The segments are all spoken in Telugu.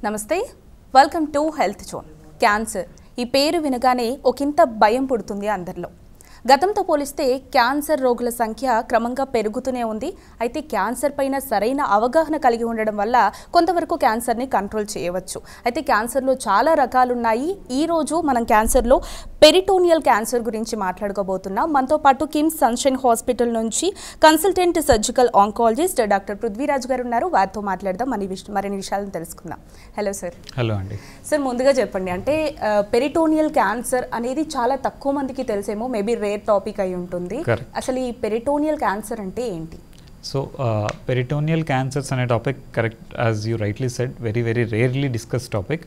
నమస్తే welcome to health zone. Cancer ఈ పేరు వినగానే ఒకంత భయం పుడుతుంది అందరిలో. గతంతో పోలిస్తే క్యాన్సర్ రోగుల సంఖ్య క్రమంగా పెరుగుతూనే ఉంది. అయితే క్యాన్సర్ పైన సరైన అవగాహన కలిగి ఉండడం వల్ల కొంతవరకు క్యాన్సర్ని కంట్రోల్ చేయవచ్చు. అయితే క్యాన్సర్లో చాలా రకాలు ఉన్నాయి. ఈరోజు మనం క్యాన్సర్లో పెరిటోనియల్ క్యాన్సర్ గురించి మాట్లాడుకోబోతున్నాం. మనతో పాటు కిమ్స్ సన్షైన్ హాస్పిటల్ నుంచి consultant surgical oncologist doctor Prithviraj గారు ఉన్నారు. వారితో మాట్లాడదాం, మరిన్ని విషయాలను తెలుసుకుందాం. Hello sir. హలో అండి. సార్, ముందుగా చెప్పండి, అంటే పెరిటోనియల్ క్యాన్సర్ అనేది చాలా తక్కువ మందికి తెలిసేమో, మేబీ రేర్ టాపిక్ అయి ఉంటుంది. అసలు ఈ పెరిటోనియల్ క్యాన్సర్ అంటే ఏంటి? సో పెరిటోనియల్ క్యాన్సర్స్ అనే topic correct, as you rightly said, very rarely discuss topic.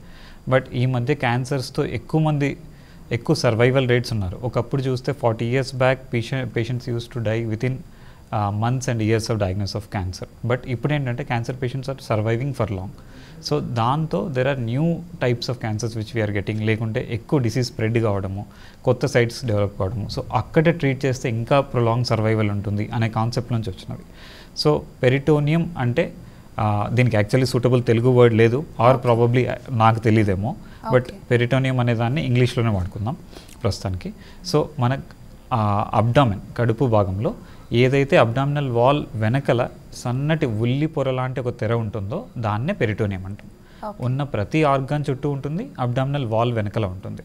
But ఈ మధ్య క్యాన్సర్స్తో ఎక్కువ సర్వైవల్ రేట్స్ ఉన్నారు. ఒకప్పుడు చూస్తే 40 years back patients use to die within months and years of diagnosis of cancer. But ఇప్పుడు ఏంటంటే cancer patients are surviving for long. So దాంతో there are new types of cancers which we are getting. లేకుంటే ఎక్కువ డిసీజ్ స్ప్రెడ్ కావడము, కొత్త సైట్స్ డెవలప్ కావడము. సో అక్కడే ట్రీట్ చేస్తే ఇంకా ప్రొలాంగ్ సర్వైవల్ ఉంటుంది అనే కాన్సెప్ట్ నుంచి వచ్చినవి. సో పెరిటోనియం అంటే దీనికి యాక్చువల్లీ సూటబుల్ తెలుగు వర్డ్ లేదు, ఆర్ ప్రాబబ్లీ నాకు తెలియదేమో. బట్ పెరిటోనియం అనే దాన్ని ఇంగ్లీష్లోనే వాడుకుందాం ప్రస్తుతానికి. సో మన అబ్డామెన్, కడుపు భాగంలో ఏదైతే అబ్డామినల్ వాల్ వెనకల సన్నటి ఉల్లి పొర లాంటి ఒక తెర ఉంటుందో దాన్నే పెరిటోనియం అంటాం. ఉన్న ప్రతి ఆర్గాన్ చుట్టూ ఉంటుంది, అబ్డామినల్ వాల్ వెనకల ఉంటుంది.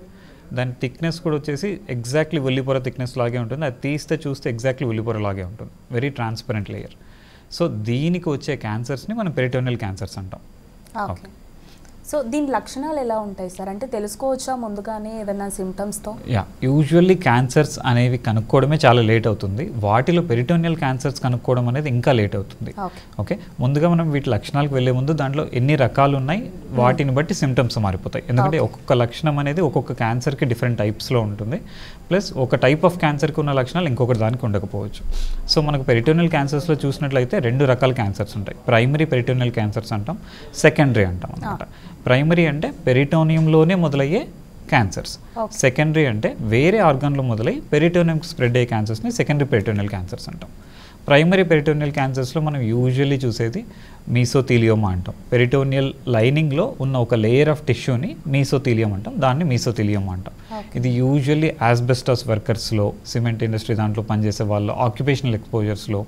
దాని థిక్నెస్ కూడా వచ్చేసి ఎగ్జాక్ట్లీ ఉల్లిపొర థిక్నెస్ లాగే ఉంటుంది. అది తీస్తే చూస్తే ఎగ్జాక్ట్లీ ఉల్లిపొర లాగే ఉంటుంది, వెరీ ట్రాన్స్పరెంట్ లేయర్. సో దీనికి వచ్చే క్యాన్సర్స్ని మనం పెరిటోనియల్ క్యాన్సర్స్ అంటాం. ఓకే. సో దీని లక్షణాలు ఎలా ఉంటాయి సార్? అంటే తెలుసుకోవచ్చా ముందుగానే ఏదైనా సిమ్టమ్స్తో? యూజువల్లీ క్యాన్సర్స్ అనేవి కనుక్కోవడమే చాలా లేట్ అవుతుంది. వాటిలో పెరిటోనియల్ క్యాన్సర్స్ కనుక్కోవడం అనేది ఇంకా లేట్ అవుతుంది. ఓకే, ముందుగా మనం వీటి లక్షణాలకు వెళ్ళే ముందు దాంట్లో ఎన్ని రకాలు ఉన్నాయి వాటిని బట్టి సిమ్టమ్స్ మారిపోతాయి. ఎందుకంటే ఒక్కొక్క లక్షణం అనేది ఒక్కొక్క క్యాన్సర్కి డిఫరెంట్ టైప్స్లో ఉంటుంది. ప్లస్ ఒక టైప్ ఆఫ్ క్యాన్సర్కి ఉన్న లక్షణాలు ఇంకొకటి దానికి ఉండకపోవచ్చు. సో మనకు పెరిటోనియల్ క్యాన్సర్స్లో చూసినట్లయితే 2 రకాల క్యాన్సర్స్ ఉంటాయి. ప్రైమరీ పెరిటోనియల్ క్యాన్సర్స్ అంటాం, సెకండరీ అంటాం అన్నమాట. ప్రైమరీ అంటే పెరిటోనియంలోనే మొదలయ్యే క్యాన్సర్స్. సెకండరీ అంటే వేరే ఆర్గాన్లో మొదలై పెరిటోనియం స్ప్రెడ్ అయ్యే క్యాన్సర్స్ని సెకండరీ పెరిటోనియల్ క్యాన్సర్స్ అంటాం. ప్రైమరీ పెరిటోనియల్ క్యాన్సర్స్లో మనం యూజువల్లీ చూసేది మీసోథీలియోమా అంటాం. పెరిటోనియల్ లైనింగ్లో ఉన్న ఒక లేయర్ ఆఫ్ టిష్యూని మీసోథీలియం అంటాం, దాన్ని మీసోథీలియోమా అంటాం. ఇది యూజువల్లీ యాస్బెస్టాస్ వర్కర్స్లో, సిమెంట్ ఇండస్ట్రీ దాంట్లో పనిచేసే వాళ్ళు, ఆక్యుపేషనల్ ఎక్స్పోజర్స్లో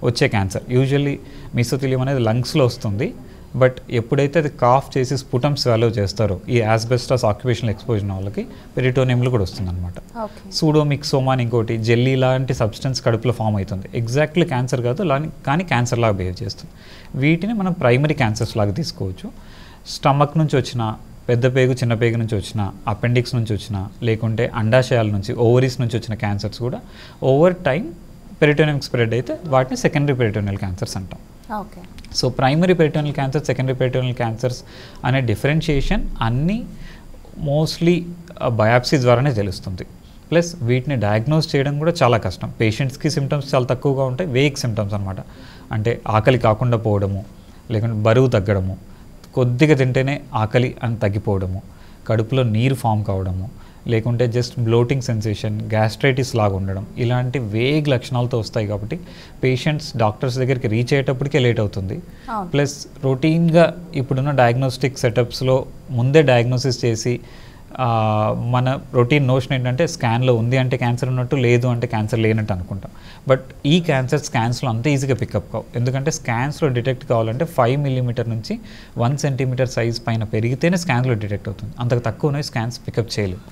వచ్చే క్యాన్సర్. యూజువల్లీ మీసోథీలియం అనేది లంగ్స్లో వస్తుంది. బట్ ఎప్పుడైతే అది కాఫ్ చేసి స్పుటమ్ స్వాలో చేస్తారో ఈ యాస్బెస్టాస్ ఆక్యుపేషనల్ ఎక్స్పోజర్ వాళ్ళకి పెరిటోనియంలో కూడా వస్తుంది అనమాట. సూడోమిక్సోమా అని ఇంకోటి జెల్లీ లాంటి సబ్స్టెన్స్ కడుపులో ఫామ్ అవుతుంది. ఎగ్జాక్ట్లీ క్యాన్సర్ కాదు, కానీ క్యాన్సర్ లాగా బిహేవ్ చేస్తుంది. వీటిని మనం ప్రైమరీ క్యాన్సర్స్ లాగా తీసుకోవచ్చు. స్టమక్ నుంచి వచ్చిన, పెద్ద పేగు చిన్న పేగు నుంచి వచ్చిన, అపెండిక్స్ నుంచి వచ్చిన, లేకుంటే అండాశయాల నుంచి, ఓవరీస్ నుంచి వచ్చిన క్యాన్సర్స్ కూడా ఓవర్ టైం పెరిటోనియం స్ప్రెడ్ అయితే వాటిని సెకండరీ పెరిటోనియల్ క్యాన్సర్స్ అంటాం. So primary peritoneal cancer, secondary peritoneal cancers అనే డిఫరెన్షియేషన్ అన్నీ మోస్ట్లీ బయాప్సీ ద్వారానే తెలుస్తుంది. ప్లస్ వీటిని డయాగ్నోస్ చేయడం కూడా చాలా కష్టం. పేషెంట్స్కి సిమ్టమ్స్ చాలా తక్కువగా ఉంటాయి, వేగ్ సిమ్టమ్స్ అనమాట. అంటే ఆకలి కాకుండా పోవడము, లేకుంటే బరువు తగ్గడము, కొద్దిగా తింటేనే ఆకలి అని తగ్గిపోవడము, కడుపులో నీరు ఫామ్ కావడము, లేకుంటే జస్ట్ బ్లోటింగ్ సెన్సేషన్, గ్యాస్ట్రైటిస్ లాగా ఉండడం, ఇలాంటి వేగ్ లక్షణాలతో వస్తాయి. కాబట్టి పేషెంట్స్ డాక్టర్స్ దగ్గరికి రీచ్ అయ్యేటప్పటికే లేట్ అవుతుంది. ప్లస్ రొటీన్గా ఇప్పుడున్న డయాగ్నోస్టిక్ సెటప్స్లో ముందే డయాగ్నోసిస్ చేసి మన రొటీన్ నోషన్ ఏంటంటే స్కాన్లో ఉంది అంటే క్యాన్సర్ ఉన్నట్టు, లేదు అంటే క్యాన్సర్ లేనట్టు అనుకుంటాం. బట్ ఈ క్యాన్సర్ స్కాన్స్లో అంత ఈజీగా పికప్ కావు. ఎందుకంటే స్కాన్స్లో డిటెక్ట్ కావాలంటే 5 mm నుంచి 1 cm సైజ్ పైన పెరిగితేనే స్కాన్స్లో డిటెక్ట్ అవుతుంది. అంతకు తక్కువనే స్కాన్స్ పికప్ చేయలేవు.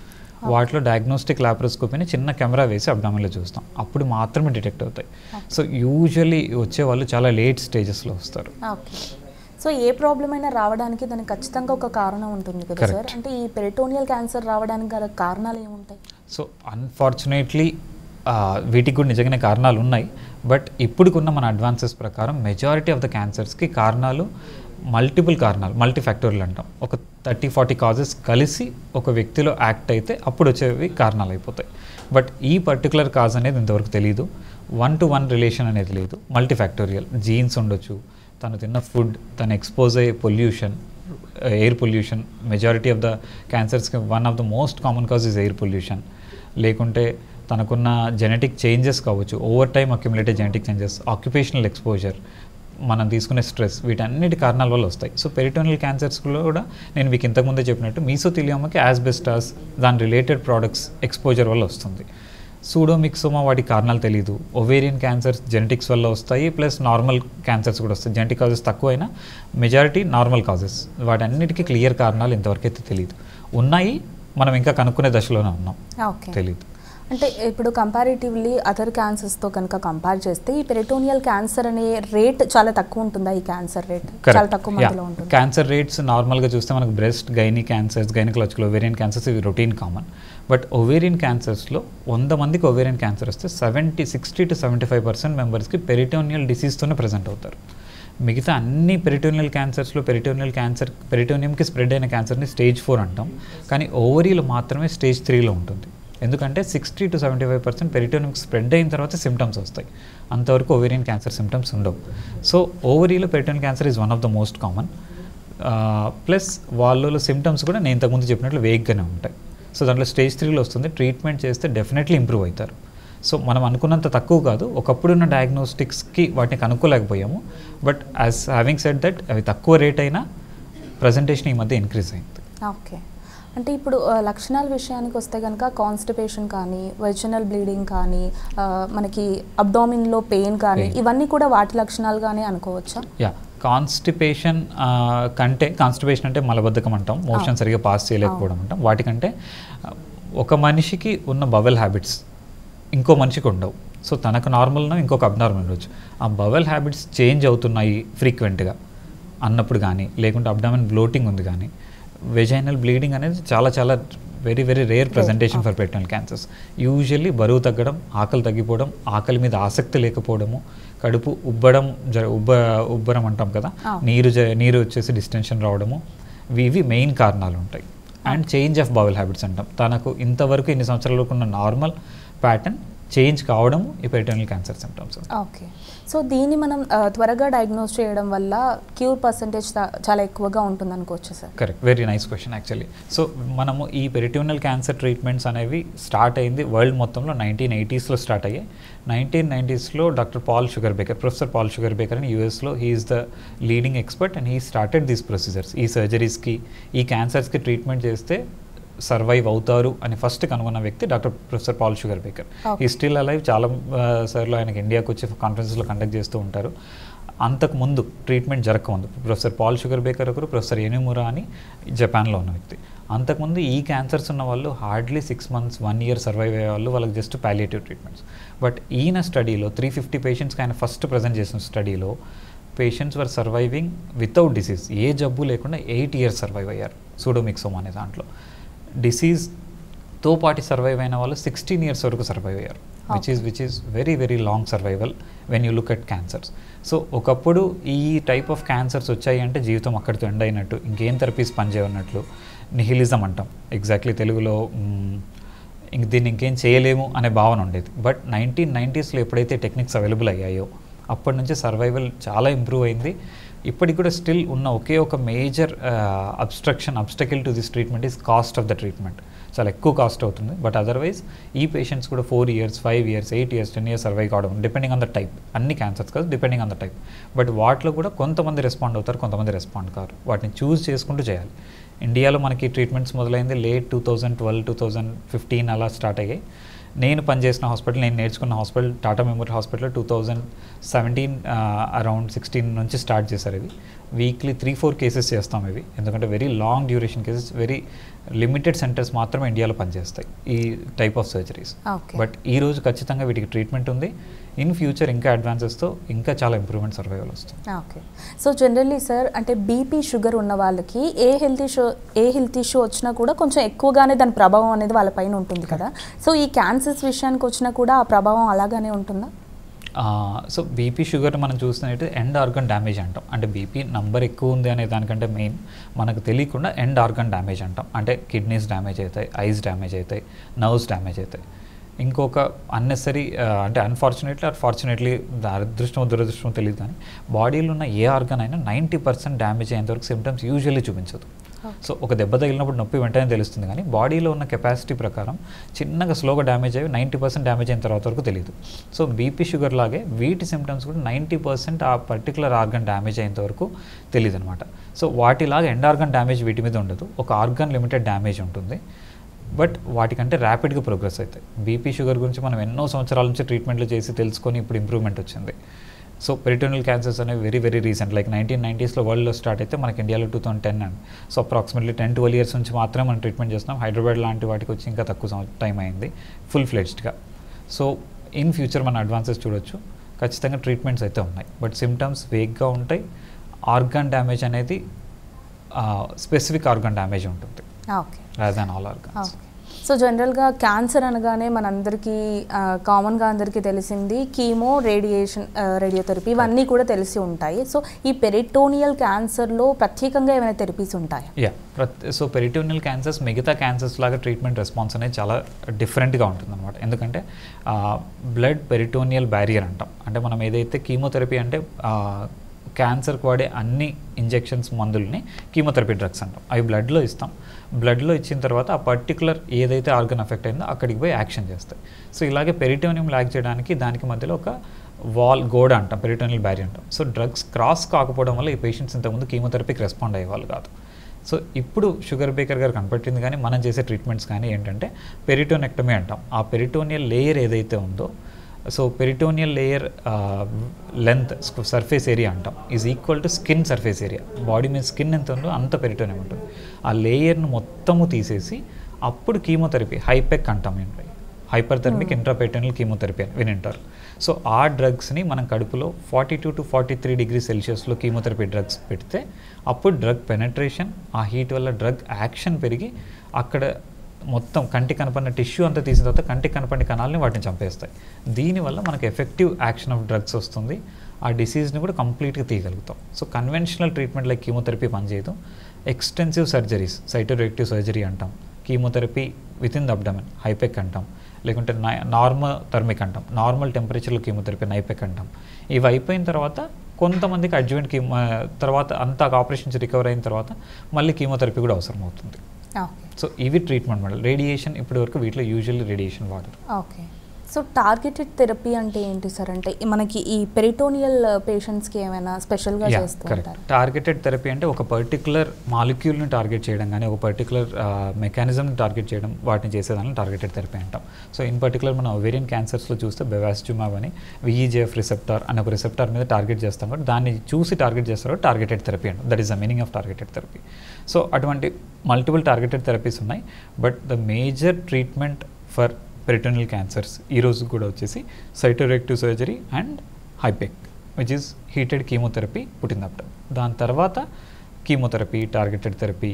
వాటిలో డయాగ్నోస్టిక్ లాప్రోస్కోపీని చిన్న కెమెరా వేసి అబ్డామిన్లో చూస్తాం, అప్పుడు మాత్రమే డిటెక్ట్ అవుతాయి. సో యూజువల్లీ వచ్చే వాళ్ళు చాలా లేట్ స్టేజెస్లో వస్తారు. సో ఏ ప్రాబ్లం అయినా రావడానికి దానికి ఖచ్చితంగా ఒక కారణం ఉంటుంది కదా సార్? అంటే ఈ పెరిటోనియల్ క్యాన్సర్ రావడానికి గల కారణాలు ఏముంటాయి? సో అన్ఫార్చునేట్లీ వీటికి కూడా నిజంగానే కారణాలు ఉన్నాయి. బట్ ఇప్పుడుకున్న మన అడ్వాన్సెస్ ప్రకారం మెజారిటీ ఆఫ్ ద క్యాన్సర్స్కి కారణాలు మల్టిపుల్ కారణాలు, మల్టీఫ్యాక్టోరియల్ అంటాం. ఒక 30-40 కాజెస్ కలిసి ఒక వ్యక్తిలో యాక్ట్ అయితే అప్పుడు వచ్చేవి కారణాలు అయిపోతాయి. బట్ ఈ పర్టికులర్ కాజ్ అనేది ఇంతవరకు తెలియదు. 1-to-1 రిలేషన్ అనేది లేదు. మల్టీఫ్యాక్టోరియల్ జీన్స్ ఉండొచ్చు, తను తిన్న ఫుడ్, తను ఎక్స్పోజ్ అయ్యే pollution, air pollution. Majority of the క్యాన్సర్స్కి one of the most common cause is air pollution. లేకుంటే తనకున్న జెనెటిక్ చేంజెస్ కావచ్చు, over time accumulated genetic changes, occupational exposure, మనం తీసుకునే స్ట్రెస్, వీటన్నిటి కారణాల వల్ల వస్తాయి. సో పెరిటోనియల్ క్యాన్సర్స్లో కూడా నేను మీకు ఇంతకుముందే చెప్పినట్టు మీసోథీలియోమాకి యాస్బెస్టాస్ దాని రిలేటెడ్ ప్రోడక్ట్స్ ఎక్స్పోజర్ వల్ల వస్తుంది. సూడోమిక్సోమా వాటి కారణాలు తెలియదు. ఒవేరియన్ క్యాన్సర్స్ జెనెటిక్స్ వల్ల వస్తాయి, ప్లస్ నార్మల్ క్యాన్సర్స్ కూడా వస్తాయి. జెనెటిక్ కాజెస్ తక్కువైనా మెజారిటీ నార్మల్ కాజెస్. వాటన్నిటికీ క్లియర్ కారణాలు ఇంతవరకు అయితే తెలియదు. ఉన్నాయి, మనం ఇంకా కనుక్కునే దశలోనే ఉన్నాం, తెలియదు. అంటే ఇప్పుడు కంపారిటివ్లీ అదర్ క్యాన్సర్స్తో కనుక కంపేర్ చేస్తే ఈ పెరిటోనియల్ క్యాన్సర్ అనే రేట్ చాలా తక్కువ ఉంటుందా? ఈ క్యాన్సర్ రేట్ చాలా తక్కువ మందిలో ఉంటుంది. క్యాన్సర్ రేట్స్ నార్మల్గా చూస్తే మనకు breast, gynae cancers, gynaecological, ovarian cancers ఇవి రొటీన్ కామన్. బట్ ఓవేరియన్ క్యాన్సర్స్లో 100 మందికి ఓవేరియన్ క్యాన్సర్ వస్తే 60 to 75% మెంబర్స్కి పెరిటోనియల్ డిసీజ్తోనే ప్రజెంట్ అవుతారు. మిగతా అన్ని పెరిటోనియల్ క్యాన్సర్స్లో పెరిటోనియంకి స్ప్రెడ్ అయిన క్యాన్సర్ని స్టేజ్ 4 అంటాం, కానీ ఓవరీలో మాత్రమే స్టేజ్ 3లో ఉంటుంది. ఎందుకంటే 60 to 75% పెరిటోనియంకి స్ప్రెడ్ అయిన తర్వాత సిమ్టమ్స్ వస్తాయి, అంతవరకు ఓవేరియన్ క్యాన్సర్ సిమ్టమ్స్ ఉండవు. సో ఓవరీలో peritoneal cancer is one of the most common. Plus వాళ్ళలో సిమ్టమ్స్ కూడా నేను ఇంతకుముందు చెప్పినట్లు వేగ్గానే ఉంటాయి. సో దాంట్లో స్టేజ్ 3లో వస్తుంది. ట్రీట్మెంట్ చేస్తే డెఫినెట్లీ ఇంప్రూవ్ అవుతారు. సో మనం అనుకున్నంత తక్కువ కాదు. ఒకప్పుడున్న డయాగ్నోస్టిక్స్కి వాటిని కనుక్కోలేకపోయాము. But as having said that అవి తక్కువ రేట్ అయినా ప్రజెంటేషన్ ఈ మధ్య ఇంక్రీజ్ అయింది. ఓకే. అంటే ఇప్పుడు లక్షణాల విషయానికి వస్తే కనుక కాన్స్టిపేషన్ కానీ, వెజినల్ బ్లీడింగ్ కానీ, మనకి అబ్డామిన్లో పెయిన్ కానీ, ఇవన్నీ కూడా వాటి లక్షణాలుగానే అనుకోవచ్చా? యా, కాన్స్టిపేషన్ కాన్స్టిపేషన్ అంటే మలబద్ధకం అంటాం, మోషన్ సరిగా పాస్ చేయలేకపోవడం అంటాం. వాటికంటే ఒక మనిషికి ఉన్న బవెల్ హ్యాబిట్స్ ఇంకో మనిషికి ఉండవు. సో తనకు నార్మల్నో ఇంకొక అబ్నార్మల్ ఉండొచ్చు. ఆ బవెల్ హ్యాబిట్స్ చేంజ్ అవుతున్నాయి ఫ్రీక్వెంట్గా అన్నప్పుడు కానీ, లేకుంటే అబ్డామిన్ బ్లోటింగ్ ఉంది కానీ, వెజైనల్ బ్లీడింగ్ అనేది చాలా చాలా very very rare presentation for peritoneal cancers. Usually బరువు తగ్గడం, ఆకలి తగ్గిపోవడం, ఆకలి మీద ఆసక్తి లేకపోవడము, కడుపు ఉబ్బరం అంటాం కదా, నీరు వచ్చేసి డిస్టెన్షన్ రావడము, ఇవి మెయిన్ కారణాలు ఉంటాయి. And change of bowel habits అంటాం. తనకు ఇంతవరకు ఇన్ని సంవత్సరాలకు ఉన్న నార్మల్ ప్యాటర్న్ చేంజ్ కావడము ఈ peritoneal cancer symptoms. Okay. So దీన్ని మనం త్వరగా డయాగ్నోస్ చేయడం వల్ల క్యూర్ పర్సంటేజ్ చాలా ఎక్కువగా ఉంటుంది అనుకోవచ్చు sir? Correct, very nice question actually. So మనము ఈ పెరిటోనియల్ క్యాన్సర్ ట్రీట్మెంట్స్ అనేవి స్టార్ట్ అయింది వరల్డ్ మొత్తంలో 1980s స్టార్ట్ అయ్యాయి. 1990s doctor professor Paul Sugarbaker అని యూఎస్లో he is the leading expert and he started these procedures. ఈ సర్జరీస్కి, ఈ క్యాన్సర్స్కి ట్రీట్మెంట్ చేస్తే సర్వైవ్ అవుతారు అని ఫస్ట్ కనుగొన్న వ్యక్తి doctor professor Paul Sugarbaker. ఈ స్టిల్ అలైవ్. చాలా సార్లు ఆయనకి ఇండియాకి వచ్చి కాన్ఫరెన్సెస్లో కండక్ట్ చేస్తూ ఉంటారు. అంతకుముందు ట్రీట్మెంట్ జరగకముందు ప్రొఫెసర్ పాల్ షుగర్ బేకర్ ఒకరు, ప్రొఫెసర్ ఎనిమురా అని జపాన్లో ఉన్న వ్యక్తి. అంతకుముందు ఈ క్యాన్సర్స్ ఉన్న వాళ్ళు హార్డ్లీ 6 months 1 year సర్వైవ్ అయ్యే వాళ్ళు, వాళ్ళకి జస్ట్ పాలియేటివ్ ట్రీట్మెంట్స్. బట్ ఈయన స్టడీలో 350 పేషెంట్స్కి ఆయన ఫస్ట్ ప్రజెంట్ చేసిన స్టడీలో పేషెంట్స్ వర్ సర్వైవింగ్ వితౌట్ డిసీజ్, ఏ జబ్బు లేకుండా 8 years సర్వైవ్ అయ్యారు సూడోమిక్సోమా అనే దాంట్లో. డిసీజ్తో పాటు సర్వైవ్ అయిన వాళ్ళు 16 years వరకు సర్వైవ్ అయ్యారు, which is very very long survival when you look at cancers. So ఒకప్పుడు ఈ టైప్ ఆఫ్ క్యాన్సర్స్ వచ్చాయి అంటే జీవితం అక్కడితో ఎండ్ అయినట్టు, ఇంకేం థెరపీస్ పనిచేయన్నట్లు, నిహిలిజం అంటాం ఎగ్జాక్ట్లీ తెలుగులో. దీన్ని ఇంకేం చేయలేము అనే భావన ఉండేది. బట్ 1990s ఎప్పుడైతే టెక్నిక్స్ అవైలబుల్ అయ్యాయో అప్పటి నుంచి సర్వైవల్ చాలా ఇంప్రూవ్ అయింది. ఇప్పటికి కూడా స్టిల్ ఉన్న ఒకే ఒక major obstacle to this treatment is cost of the treatment. చాలా ఎక్కువ కాస్ట్ అవుతుంది. బట్ అదర్వైజ్ ఈ పేషెంట్స్ కూడా 4 years 5 years 8 years 10 years survive కావడం, డిపెండింగ్ ఆన్ ద టైప్. అన్ని క్యాన్సర్స్ కాదు, depending on the type. But వాటిలో కూడా కొంతమంది రెస్పాండ్ అవుతారు, కొంతమంది రెస్పాండ్ కారు. వాటిని చూస్ చేసుకుంటూ చేయాలి. ఇండియాలో మనకి ట్రీట్మెంట్స్ మొదలైంది లేట్ 2012 2015 అలా స్టార్ట్ అయ్యాయి. నేను పనిచేసిన హాస్పిటల్, నేను నేర్చుకున్న hospital Tata memorial hospital 2017 around 16 నుంచి స్టార్ట్ చేశారు. ఇవి వీక్లీ 3-4 కేసెస్ చేస్తాం ఇవి, ఎందుకంటే very long duration cases, very limited centres మాత్రమే ఇండియాలో పనిచేస్తాయి ఈ టైప్ ఆఫ్ సర్జరీస్. బట్ ఈ రోజు ఖచ్చితంగా వీటికి ట్రీట్మెంట్ ఉంది. ఇన్ ఫ్యూచర్ ఇంకా అడ్వాన్సెస్తో ఇంకా చాలా ఇంప్రూవ్మెంట్ సర్వైవల్ వస్తుంది. ఓకే. సో జనరల్లీ సార్, అంటే బీపీ షుగర్ ఉన్న వాళ్ళకి ఏ హెల్త్ ఇష్యూ వచ్చినా కూడా కొంచెం ఎక్కువగానే దాని ప్రభావం అనేది వాళ్ళపైన ఉంటుంది కదా. సో ఈ క్యాన్సర్స్ విషయానికి వచ్చినా కూడా ఆ ప్రభావం అలాగానే ఉంటుందా? సో బీపీ షుగర్ మనం చూస్తున్నట్టు ఎండ్ ఆర్గన్ డ్యామేజ్ అంటాం. అంటే బీపీ నంబర్ ఎక్కువ ఉంది అనే దానికంటే మెయిన్ మనకు తెలియకుండా ఎండ్ ఆర్గన్ డ్యామేజ్ అంటాం. అంటే కిడ్నీస్ డ్యామేజ్ అవుతాయి, ఐస్ డ్యామేజ్ అవుతాయి, నర్వ్స్ డ్యామేజ్ అవుతాయి. ఇంకొక అన్నెసరీ అంటే ఫార్చునేట్లీ అదృష్టమో దురదృష్టమో తెలియదు, కానీ బాడీలో ఉన్న ఏ ఆర్గన్ అయినా 90% డ్యామేజ్ అయ్యేంతవరకు సిమ్టమ్స్ యూజువల్లీ చూపించదు. సో ఒక దెబ్బ తగిలినప్పుడు నొప్పి వెంటనే తెలుస్తుంది, కానీ బాడీలో ఉన్న కెపాసిటీ ప్రకారం చిన్నగా స్లోగా డ్యామేజ్ అయ్యి 90% డ్యామేజ్ అయిన తర్వాత వరకు తెలియదు. సో బీపీ షుగర్ లాగే వీటి సిమ్టమ్స్ కూడా 90% ఆ పర్టికులర్ ఆర్గన్ డ్యామేజ్ అయ్యేంత వరకు తెలియదు అనమాట. సో వాటిలాగా ఎండ్ ఆర్గన్ డ్యామేజ్ వీటి మీద ఉండదు, ఒక ఆర్గన్ లిమిటెడ్ డ్యామేజ్ ఉంటుంది, బట్ వాటికంటే ర్యాపిడ్గా ప్రోగ్రెస్ అవుతాయి. బీపీ షుగర్ గురించి మనం ఎన్నో సంవత్సరాల నుంచి ట్రీట్మెంట్లు చేసి తెలుసుకొని ఇప్పుడు ఇంప్రూవ్మెంట్ వచ్చింది. సో పెరిటోనియల్ క్యాన్సర్స్ అనేవి వెరీ రీసెంట్, లైక్ 1990sలో వరల్డ్లో స్టార్ట్ అయితే మనకి ఇండియాలో 2010 అండి. సో అప్రాక్సిమేట్లీ 10-12 years నుంచి మాత్రమే మనం ట్రీట్మెంట్ చేస్తున్నాం. హైదరాబాద్ లాంటి వాటికి వచ్చి ఇంకా తక్కువ టైం అయింది ఫుల్ ఫ్లెడ్జ్డ్గా. సో ఇన్ ఫ్యూచర్ మన అడ్వాన్సెస్ చూడొచ్చు, ఖచ్చితంగా ట్రీట్మెంట్స్ అయితే ఉన్నాయి, బట్ సిమ్టమ్స్ వేగ్గా ఉంటాయి. ఆర్గాన్ డ్యామేజ్ అనేది స్పెసిఫిక్ ఆర్గాన్ డ్యామేజ్ ఉంటుంది rather than all organs. So జనరల్గా క్యాన్సర్ అనగానే మనందరికీ కామన్గా అందరికీ తెలిసింది కీమో, రేడియోథెరపీ ఇవన్నీ కూడా తెలిసి ఉంటాయి. సో ఈ పెరిటోనియల్ క్యాన్సర్లో ప్రత్యేకంగా ఏమైనా థెరపీస్ ఉంటాయా? సో పెరిటోనియల్ క్యాన్సర్స్ మిగతా క్యాన్సర్స్ లాగా ట్రీట్మెంట్ రెస్పాన్స్ అనేది చాలా డిఫరెంట్గా ఉంటుంది అనమాట. ఎందుకంటే బ్లడ్ పెరిటోనియల్ బ్యారియర్ అంటాం. అంటే మనం ఏదైతే కీమోథెరపీ అంటే క్యాన్సర్కి వాడే అన్ని ఇంజెక్షన్స్ మందుల్ని కీమోథెరపీ డ్రగ్స్ అంటాం. అవి బ్లడ్లో ఇస్తాం. బ్లడ్లో ఇచ్చిన తర్వాత ఆ పర్టికులర్ ఏదైతే ఆర్గన్ ఎఫెక్ట్ అయిందో అక్కడికి పోయి యాక్షన్ చేస్తాయి. సో ఇలాగే పెరిటోనియం లాక్ చేయడానికి దానికి మధ్యలో ఒక గోడ అంటాం, పెరిటోనియల్ బ్యారియర్ అంటాం. సో డ్రగ్స్ క్రాస్ కాకపోవడం వల్ల ఈ పేషెంట్స్ ఇంతకుముందు కీమోథెరపీకి రెస్పాండ్ అయ్యేవాళ్ళు కాదు. సో ఇప్పుడు షుగర్ బేకర్ గారు కనపట్టింది, కానీ మనం చేసే ట్రీట్మెంట్స్ కానీ ఏంటంటే పెరిటోనెక్టమీ అంటాం. ఆ పెరిటోనియల్ లేయర్ ఏదైతే ఉందో, సో peritoneal layer length surface area అంటాం is equal to skin surface area. Body మీద స్కిన్ ఎంత ఉందో అంత పెరిటోనియం ఉంటుంది. ఆ లేయర్ను మొత్తము తీసేసి అప్పుడు కీమోథెరపీ హైపెక్ అంటాం, ఏంటి హైపర్థెర్మిక్ ఇంట్రాపెరిటోనియల్ కీమోథెరపీ అని వినింటారు. సో ఆ డ్రగ్స్ని మనం కడుపులో 42 to 43 degrees Celsiusలో కీమోథెరపీ డ్రగ్స్ పెడితే అప్పుడు డ్రగ్ పెనట్రేషన్, ఆ హీట్ వల్ల డ్రగ్ యాక్షన్ పెరిగి అక్కడ మొత్తం కంటి కనపడిన టిష్యూ అంతా తీసిన తర్వాత కంటికి కనపడిన కణాలని వాటిని చంపేస్తాయి. దీనివల్ల మనకు ఎఫెక్టివ్ యాక్షన్ ఆఫ్ డ్రగ్స్ వస్తుంది, ఆ డిసీజ్ని కూడా కంప్లీట్గా తీయగలుగుతాం. So conventional treatment like chemotherapy పనిచేయదు. ఎక్స్టెన్సివ్ సర్జరీస్ సైటోరెక్టివ్ సర్జరీ అంటాం, chemotherapy with in the abdomen హైపెక్ అంటాం, లేకుంటే నార్మల్ థర్మిక్ అంటాం, నార్మల్ టెంపరేచర్లో కీమోథెరపీ నైపెక్ అంటాం. ఇవి అయిపోయిన తర్వాత కొంతమందికి అడ్జువెంట్ తర్వాత అంతా ఆపరేషన్స్ రికవర్ అయిన తర్వాత మళ్ళీ కీమోథెరపీ కూడా అవసరం అవుతుంది. సో ఇవి ట్రీట్మెంట్ మోడల్. రేడియేషన్ ఇప్పటి వరకు వీటిలో యూజువల్లీ రేడియేషన్ వాడరు. ఓకే. సో టార్గెటెడ్ థెరపీ అంటే ఏంటి సార్? అంటే మనకి ఈ పెరిటోనియల్ పేషెంట్స్కి ఏమైనా స్పెషల్గా చేస్తుంటారు? టార్గెటెడ్ థెరపీ అంటే ఒక పర్టికులర్ మాలిక్యూల్ని టార్గెట్ చేయడం కానీ ఒక పర్టికులర్ మెకానిజంని టార్గెట్ చేయడం, వాటిని చేసేదాన్ని టార్గెటెడ్ థెరపీ అంటాం. సో ఇన్ పర్టికులర్ మనం ఓవేరియన్ క్యాన్సర్స్లో చూస్తే బెవాస్ట్యుమాబ్ అని VEGF రిసెప్టార్ అనే ఒక రిసెప్టార్ మీద టార్గెట్ చేస్తాం కాబట్టి దాన్ని చూసి టార్గెట్ చేస్తారు టార్గెటెడ్ థెరపీ అంటాం. That is the meaning of targeted therapy. So అటువంటి మల్టిపుల్ టార్గెటెడ్ థెరపీస్ ఉన్నాయి, but the major treatment for peritoneal cancers ఈ రోజు కూడా వచ్చేసి సైటోరెక్టివ్ సర్జరీ అండ్ హైపెక్ విచ్ ఈస్ హీటెడ్ కీమోథెరపీ పుట్టింది అప్పుడు. దాని తర్వాత కీమోథెరపీ, టార్గెటెడ్ థెరపీ,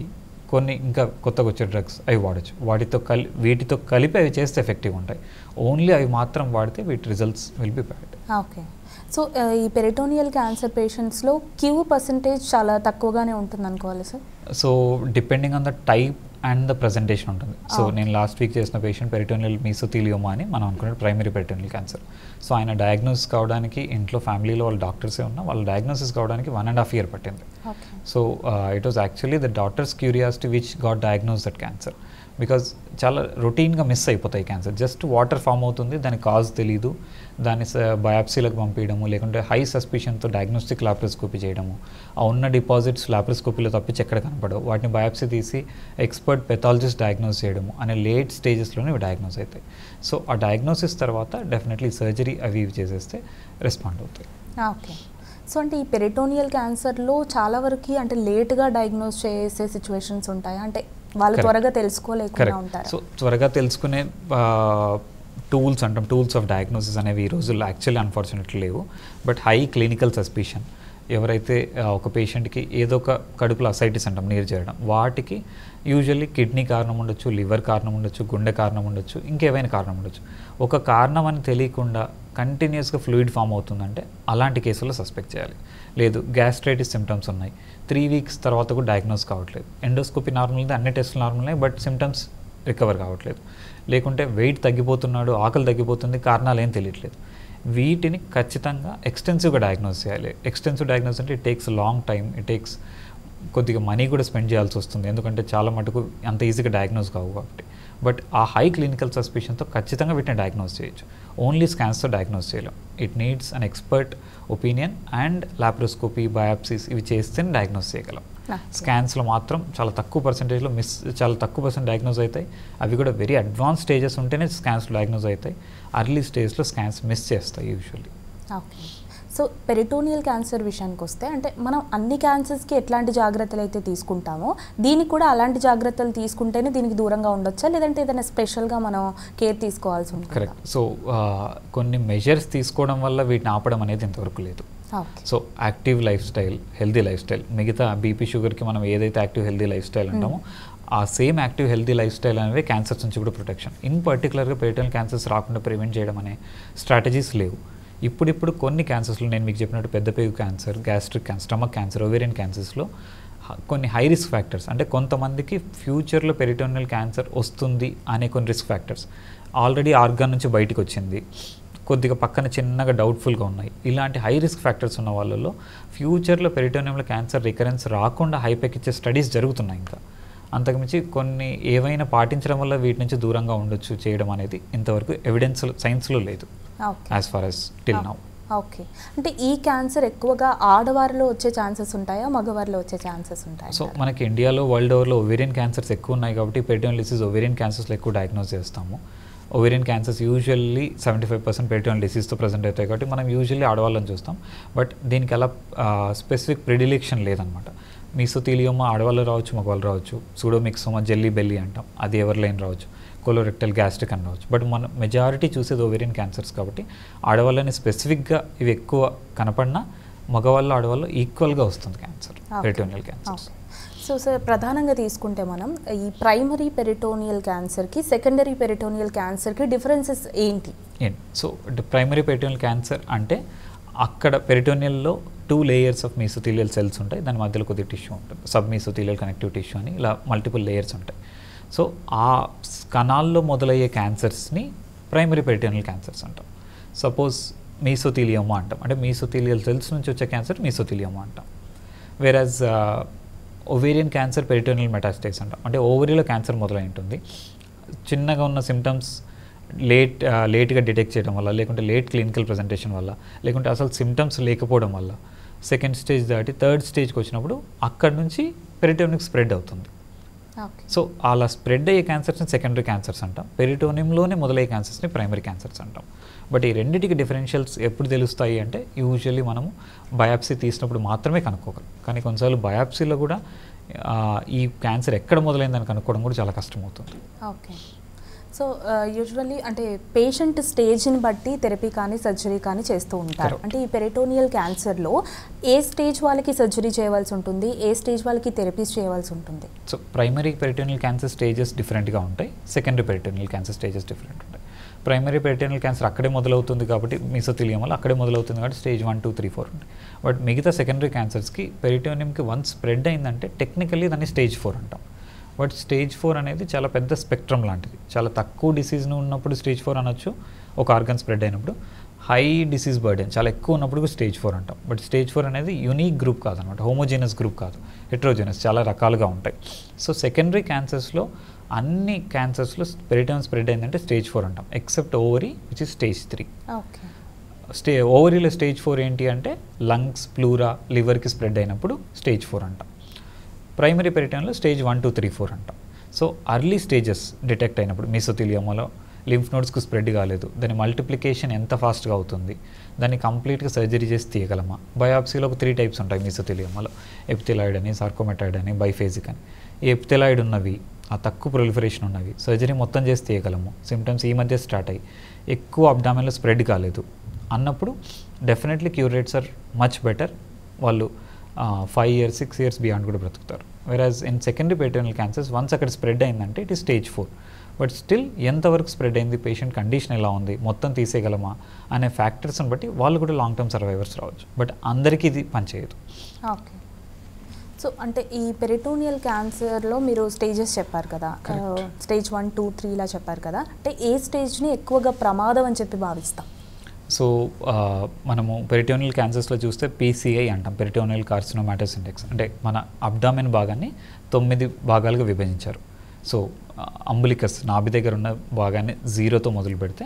కొన్ని ఇంకా కొత్తగా వచ్చే డ్రగ్స్ అవి వాడచ్చు. వీటితో కలిపి అవి చేస్తే ఎఫెక్టివ్ ఉంటాయి. ఓన్లీ అవి మాత్రం వాడితే వీటి results will be bad. Okay. So ఈ పెరిటోనియల్ క్యాన్సర్ పేషెంట్స్లో క్యూర్ పర్సంటేజ్ చాలా తక్కువగానే ఉంటుంది అనుకోవాలి sir? So depending on the type and the presentation ఉంటుంది. సో నేను లాస్ట్ వీక్ చేసిన పేషెంట్ పెరిటోనియల్ మీసోథీలియోమా అని మనం అనుకునే ప్రైమరీ పెరిటోనియల్ క్యాన్సర్. సో ఆయన డయాగ్నోసిస్ కావడానికి ఇంట్లో ఫ్యామిలీలో వాళ్ళ డాక్టర్సే ఉన్నా, వాళ్ళ డయాగ్నోసిస్ కావడానికి 1.5 years పట్టింది. So it was actually the doctors curiosity which got diagnose that cancer. Because చాలా రొటీన్గా మిస్ అయిపోతాయి క్యాన్సర్. జస్ట్ వాటర్ ఫామ్ అవుతుంది, దాని కాజ్ తెలీదు, దాన్ని బయాప్సీలకు పంపించడము, లేకుంటే హై సస్పిషన్తో డయాగ్నోస్టిక్ లాప్రోస్కోపీ చేయడము, ఆ ఉన్న డిపాజిట్స్ లాప్రోస్కోపీలో తప్పించి ఎక్కడ కనపడవు, వాటిని బయాప్సీ తీసి ఎక్స్పర్ట్ పెథాలజిస్ట్ డయాగ్నోస్ చేయడము అనే లేట్ స్టేజెస్లోనే ఇవి డయాగ్నోస్ అవుతాయి. సో ఆ డయాగ్నోసిస్ తర్వాత డెఫినెట్లీ సర్జరీ అవి ఇవి చేసేస్తే రెస్పాండ్ అవుతాయి. ఓకే. సో అంటే ఈ పెరిటోనియల్ క్యాన్సర్లో చాలా వరకు అంటే లేట్గా డయాగ్నోస్ చేసే సిచ్యువేషన్స్ ఉంటాయి, అంటే వాళ్ళు త్వరగా తెలుసుకోలేకుండా ఉంటారు. సో త్వరగా తెలుసుకునే టూల్స్ అంటాం, టూల్స్ ఆఫ్ డయాగ్నోసిస్ అనేవి ఈ రోజుల్లో యాక్చువల్లీ అన్ఫార్చునేట్లీ లేవు. బట్ హై క్లినికల్ సస్పిషన్, ఎవరైతే ఒక పేషెంట్కి ఏదో ఒక కడుపులో అసైటిస్ అంటాం, నీరు చేరడం, వాటికి యూజువల్లీ కిడ్నీ కారణం ఉండొచ్చు, లివర్ కారణం ఉండొచ్చు, గుండె కారణం ఉండొచ్చు, ఇంకేమైనా కారణం ఉండొచ్చు. ఒక కారణం అని తెలియకుండా కంటిన్యూస్గా ఫ్లూయిడ్ ఫామ్ అవుతుందంటే అలాంటి కేసుల్లో సస్పెక్ట్ చేయాలి. లేదు గ్యాస్ట్రైటిస్ సిమ్టమ్స్ ఉన్నాయి, 3 weeks తర్వాత కూడా డయాగ్నోస్ కావట్లేదు, ఎండోస్కోపీ నార్మల్ ఉంది, అన్ని టెస్టులు నార్మల్ ఉన్నాయి, బట్ సిమ్టమ్స్ రికవర్ కావట్లేదు, లేకుంటే వెయిట్ తగ్గిపోతున్నాడు, ఆకలి తగ్గిపోతుంది, కారణాలు ఏం తెలియట్లేదు, వీటిని ఖచ్చితంగా ఎక్స్టెన్సివ్గా డయాగ్నోస్ చేయాలి. ఎక్స్టెన్సివ్ డయాగ్నోస్ అంటే it takes long time, it takes కొద్దిగా మనీ కూడా స్పెండ్ చేయాల్సి వస్తుంది, ఎందుకంటే చాలా మటుకు అంత ఈజీగా డయాగ్నోస్ కావు కాబట్టి. బట్ ఆ హై క్లినికల్ సస్పిషన్తో ఖచ్చితంగా వీటిని డయాగ్నోస్ చేయొచ్చు. ఓన్లీ స్కాన్స్తో డయాగ్నోస్ చేయలేం. It needs an expert opinion and laparoscopy, biopsies ఇవి చేస్తేనే డయాగ్నోస్ చేయగలం. స్కాన్స్లో మాత్రం చాలా తక్కువ పర్సెంటేజ్లో చాలా తక్కువ పర్సెంట్ డయాగ్నోస్ అవుతాయి. అవి కూడా వెరీ అడ్వాన్స్ స్టేజెస్ ఉంటేనే స్కాన్స్లో డయాగ్నోస్ అవుతాయి. అర్లీ స్టేజ్లో స్కాన్స్ మిస్ చేస్తాయి usually. Okay. So peritoneal cancer విషయానికి వస్తే అంటే మనం అన్ని క్యాన్సర్స్కి ఎట్లాంటి జాగ్రత్తలు అయితే తీసుకుంటామో దీనికి కూడా అలాంటి జాగ్రత్తలు తీసుకుంటేనే దీనికి దూరంగా ఉండొచ్చా, లేదంటే ఏదైనా స్పెషల్గా మనం కేర్ తీసుకోవాల్సి ఉంటుంది? కరెక్ట్. సో కొన్ని మెజర్స్ తీసుకోవడం వల్ల వీటిని ఆపడం అనేది ఇంతవరకు లేదు. So active life style, healthy life style, మిగతా బీపీ షుగర్కి మనం ఏదైతే యాక్టివ్ హెల్దీ లైఫ్ స్టైల్ అంటామో ఆ same active healthy life style అనేవి క్యాన్సర్స్ నుంచి కూడా ప్రొటెక్షన్. ఇన్ పర్టికులర్గా పెరిటోనియల్ క్యాన్సర్స్ రాకుండా ప్రివెంట్ చేయడం అనే స్ట్రాటజీస్ లేవు. ఇప్పుడు కొన్ని క్యాన్సర్స్లో నేను మీకు చెప్పినట్టు పెద్ద పేగు cancer, gastric cancer, stomach cancer, ovarian క్యాన్సర్స్లో కొన్ని హై రిస్క్ ఫ్యాక్టర్స్, అంటే కొంతమందికి ఫ్యూచర్లో పెరిటోనియల్ క్యాన్సర్ వస్తుంది అనే కొన్ని రిస్క్ ఫ్యాక్టర్స్, ఆల్రెడీ ఆర్గాన్ నుంచి బయటకు వచ్చింది, కొద్దిగా పక్కన చిన్నగా డౌట్ఫుల్గా ఉన్నాయి, ఇలాంటి హై రిస్క్ ఫ్యాక్టర్స్ ఉన్న వాళ్ళలో ఫ్యూచర్లో పెరిటోనియంలో క్యాన్సర్ రికరెన్స్ రాకుండా హైపెక్కిచ్చే స్టడీస్ జరుగుతున్నాయి. ఇంకా అంతకుమించి కొన్ని ఏవైనా పాటించడం వల్ల వీటి నుంచి దూరంగా ఉండొచ్చు చేయడం అనేది ఇంతవరకు ఎవిడెన్స్ సైన్స్లో లేదు as far as till now. Okay. అంటే ఈ క్యాన్సర్ ఎక్కువగా ఆడవారిలో వచ్చే ఛాన్సెస్ ఉంటాయా, మగవారిలో వచ్చే ఛాన్సెస్ ఉంటాయా? సో మనకి ఇండియాలో వరల్డ్ ఓవర్లో ఓవేరియన్ క్యాన్సర్స్ ఎక్కువ ఉన్నాయి కాబట్టి పెరిటోనియల్ డిసీజ్ ఓవేరియన్ క్యాన్సర్స్లో ఎక్కువ డయాగ్నోస్ చేస్తాము. ఓవేరియన్ క్యాన్సర్స్ యూజువల్లీ 75% పెరిటోనియల్ డిసీజ్తో ప్రజెంట్ అవుతాయి కాబట్టి మనం యూజువల్లీ ఆడవాళ్ళని చూస్తాం. బట్ దీనికి అలా స్పెసిఫిక్ ప్రిడిలిక్షన్ లేదనమాట. మీసోథీలియోమా ఆడవాళ్ళు రావచ్చు, మగవాళ్ళు రావచ్చు. సూడోమిక్సోమా, జెల్లీ బెల్లీ అంటాం, అది ఎవరిలైనా రావచ్చు. కొలోరెక్టల్, గ్యాస్ట్రిక్ అని రావచ్చు. బట్ మన మెజారిటీ చూసేది ఓవేరియన్ క్యాన్సర్స్ కాబట్టి ఆడవాళ్ళని స్పెసిఫిక్గా ఇవి ఎక్కువ కనపడినా మగవాళ్ళు ఆడవాళ్ళు ఈక్వల్గా వస్తుంది cancer, peritoneal cancers. So sir, ప్రధానంగా తీసుకుంటే మనం ఈ ప్రైమరీ పెరిటోనియల్ క్యాన్సర్కి సెకండరీ పెరిటోనియల్ క్యాన్సర్కి డిఫరెన్సెస్ ఏంటి? సో ప్రైమరీ పెరిటోనియల్ క్యాన్సర్ అంటే అక్కడ పెరిటోనియల్లో 2 లేయర్స్ ఆఫ్ మీసోథీలియల్ సెల్స్ ఉంటాయి, దాని మధ్యలో కొద్దిగా టిష్యూ ఉంటుంది, సబ్ మీసోథీలియల్ కనెక్టివ్ టిష్యూ అని, ఇలా మల్టిపుల్ లేయర్స్ ఉంటాయి. సో ఆ కణాల్లో మొదలయ్యే క్యాన్సర్స్ని ప్రైమరీ పెరిటోనియల్ క్యాన్సర్స్ అంటాం. సపోజ్ మీసోథీలియోమా అంటాం, అంటే మీసోథీలియల్ సెల్స్ నుంచి వచ్చే క్యాన్సర్ మీసోథీలియోమా అంటాం. వేరాజ్ ఓవేరియన్ క్యాన్సర్ పెరిటోనియల్ మెటాస్టేస్ అంటాం, అంటే ఓవరీలో క్యాన్సర్ మొదలై ఉంటుంది. చిన్నగా ఉన్న సిమ్టమ్స్ లేట్గా డిటెక్ట్ చేయడం వల్ల, లేకుంటే లేట్ క్లినికల్ ప్రజెంటేషన్ వల్ల, లేకుంటే అసలు సిమ్టమ్స్ లేకపోవడం వల్ల సెకండ్ స్టేజ్ దాటి థర్డ్ స్టేజ్కి వచ్చినప్పుడు అక్కడ నుంచి పెరిటోనియంకి స్ప్రెడ్ అవుతుంది. సో అలా స్ప్రెడ్ అయ్యే క్యాన్సర్స్ని సెకండరీ క్యాన్సర్స్ అంటాం. పెరిటోనియంలోనే మొదలయ్యే క్యాన్సర్స్ని ప్రైమరీ క్యాన్సర్స్ అంటాం. బట్ ఈ రెండింటికి డిఫరెన్షియల్స్ ఎప్పుడు తెలుస్తాయి అంటే యూజువల్లీ మనము బయాప్సీ తీసినప్పుడు మాత్రమే కనుక్కోగలం. కానీ కొన్నిసార్లు బయాప్సీలో కూడా ఈ క్యాన్సర్ ఎక్కడ మొదలైందని కనుక్కోవడం కూడా చాలా కష్టమవుతుంది. ఓకే. సో యూజువల్లీ అంటే పేషెంట్ స్టేజ్ని బట్టి థెరపీ కానీ సర్జరీ కానీ చేస్తూ ఉంటారు. అంటే ఈ పెరిటోనియల్ క్యాన్సర్లో ఏ స్టేజ్ వాళ్ళకి సర్జరీ చేయవలసి ఉంటుంది, ఏ స్టేజ్ వాళ్ళకి థెరపీస్ చేయవలసి ఉంటుంది? So primary peritoneal cancer stages డిఫరెంట్గా ఉంటాయి, secondary peritoneal cancer stages different ఉంటాయి. ప్రైమరీ పెరిటోనియల్ క్యాన్సర్ అక్కడే మొదలవుతుంది కాబట్టి మీసోథీలియోమాలో అక్కడే మొదలవుతుంది కాబట్టి స్టేజ్ 1, 2, 3, 4 ఉంటాయి. బట్ మిగతా సెకండరీ క్యాన్సర్స్కి పెరిటోనియంకి వన్స్ స్ప్రెడ్ అయిందంటే టెక్నికల్లీ దాన్ని స్టేజ్ 4 అంటాం. బట్ స్టేజ్ 4 అనేది చాలా పెద్ద స్పెక్ట్రమ్ లాంటిది. చాలా తక్కువ డిసీజ్ ఉన్నప్పుడు స్టేజ్ 4 అనొచ్చు, ఒక ఆర్గన్ స్ప్రెడ్ అయినప్పుడు. హై డిసీజ్ బర్డెన్ చాలా ఎక్కువ ఉన్నప్పుడు స్టేజ్ 4 అంటాం. బట్ స్టేజ్ 4 అనేది యూనిక్ గ్రూప్ కాదనమాట, హోమోజీనస్ గ్రూప్ కాదు, హెట్రోజీనస్, చాలా రకాలుగా ఉంటాయి. సో సెకండరీ క్యాన్సర్స్లో అన్ని క్యాన్సర్స్లో పెరిటోనియం స్ప్రెడ్ అయిందంటే స్టేజ్ 4 అంటాం, except ovary which is stage 3. ఓవరీలో స్టేజ్ 4 ఏంటి అంటే లంగ్స్, ప్లూరా, లివర్కి స్ప్రెడ్ అయినప్పుడు స్టేజ్ 4 అంటాం. ప్రైమరీ పెరిటోనియంలో స్టేజ్ 1, 2, 3, 4 అంటాం. సో అర్లీ స్టేజెస్ డిటెక్ట్ అయినప్పుడు మీసోథీలియోమాలో లింఫ్ నోడ్స్కు స్ప్రెడ్ కాలేదు, దాని మల్టిప్లికేషన్ ఎంత ఫాస్ట్గా అవుతుంది, దాన్ని కంప్లీట్గా సర్జరీ చేసి తీయగలమా? బయాప్సీలో ఒక 3 టైప్స్ ఉంటాయి మీసోథీలియోమాలో, ఎపిథెలాయిడ్ అని, సార్కోమెటాయిడ్ అని, బైఫేజిక్ అని. ఈ ఎపిథెలాయిడ్ ఉన్నవి, ఆ తక్కువ ప్రొలిఫరేషన్ ఉన్నవి సర్జరీ మొత్తం చేసి తీయగలము, సిమ్టమ్స్ ఈ మధ్య స్టార్ట్ అయ్యి ఎక్కువ అబ్డామిన్లో స్ప్రెడ్ కాలేదు అన్నప్పుడు definitely cure rates are much better. వాళ్ళు 5 years, 6 years బియాండ్ కూడా బ్రతుకుతారు. Whereas in secondary peritoneal cancers once అక్కడ స్ప్రెడ్ అయిందంటే it is stage 4. But still ఎంతవరకు స్ప్రెడ్ అయింది, పేషెంట్ కండిషన్ ఎలా ఉంది, మొత్తం తీసేయగలమా అనే ఫ్యాక్టర్స్ని బట్టి వాళ్ళు కూడా లాంగ్ టర్మ్ సర్వైవర్స్ రావచ్చు. బట్ అందరికీ ఇది పనిచేయదు. ఓకే. సో అంటే ఈ పెరిటోనియల్ క్యాన్సర్లో మీరు స్టేజెస్ చెప్పారు కదా, స్టేజ్ 1, 2, 3 ఇలా చెప్పారు కదా, అంటే ఏ స్టేజ్ని ఎక్కువగా ప్రమాదం అని చెప్పి భావిస్తాం? సో మనము పెరిటోనియల్ క్యాన్సర్స్లో చూస్తే పీసీఐ అంటాం, పెరిటోనియల్ కార్సినోమాటోస్ ఇండెక్స్. అంటే మన అబ్డామిన్ భాగాన్ని 9 భాగాలుగా విభజించారు. సో అంబులికస్ నాభి దగ్గర ఉన్న భాగాన్ని 0తో మొదలు పెడితే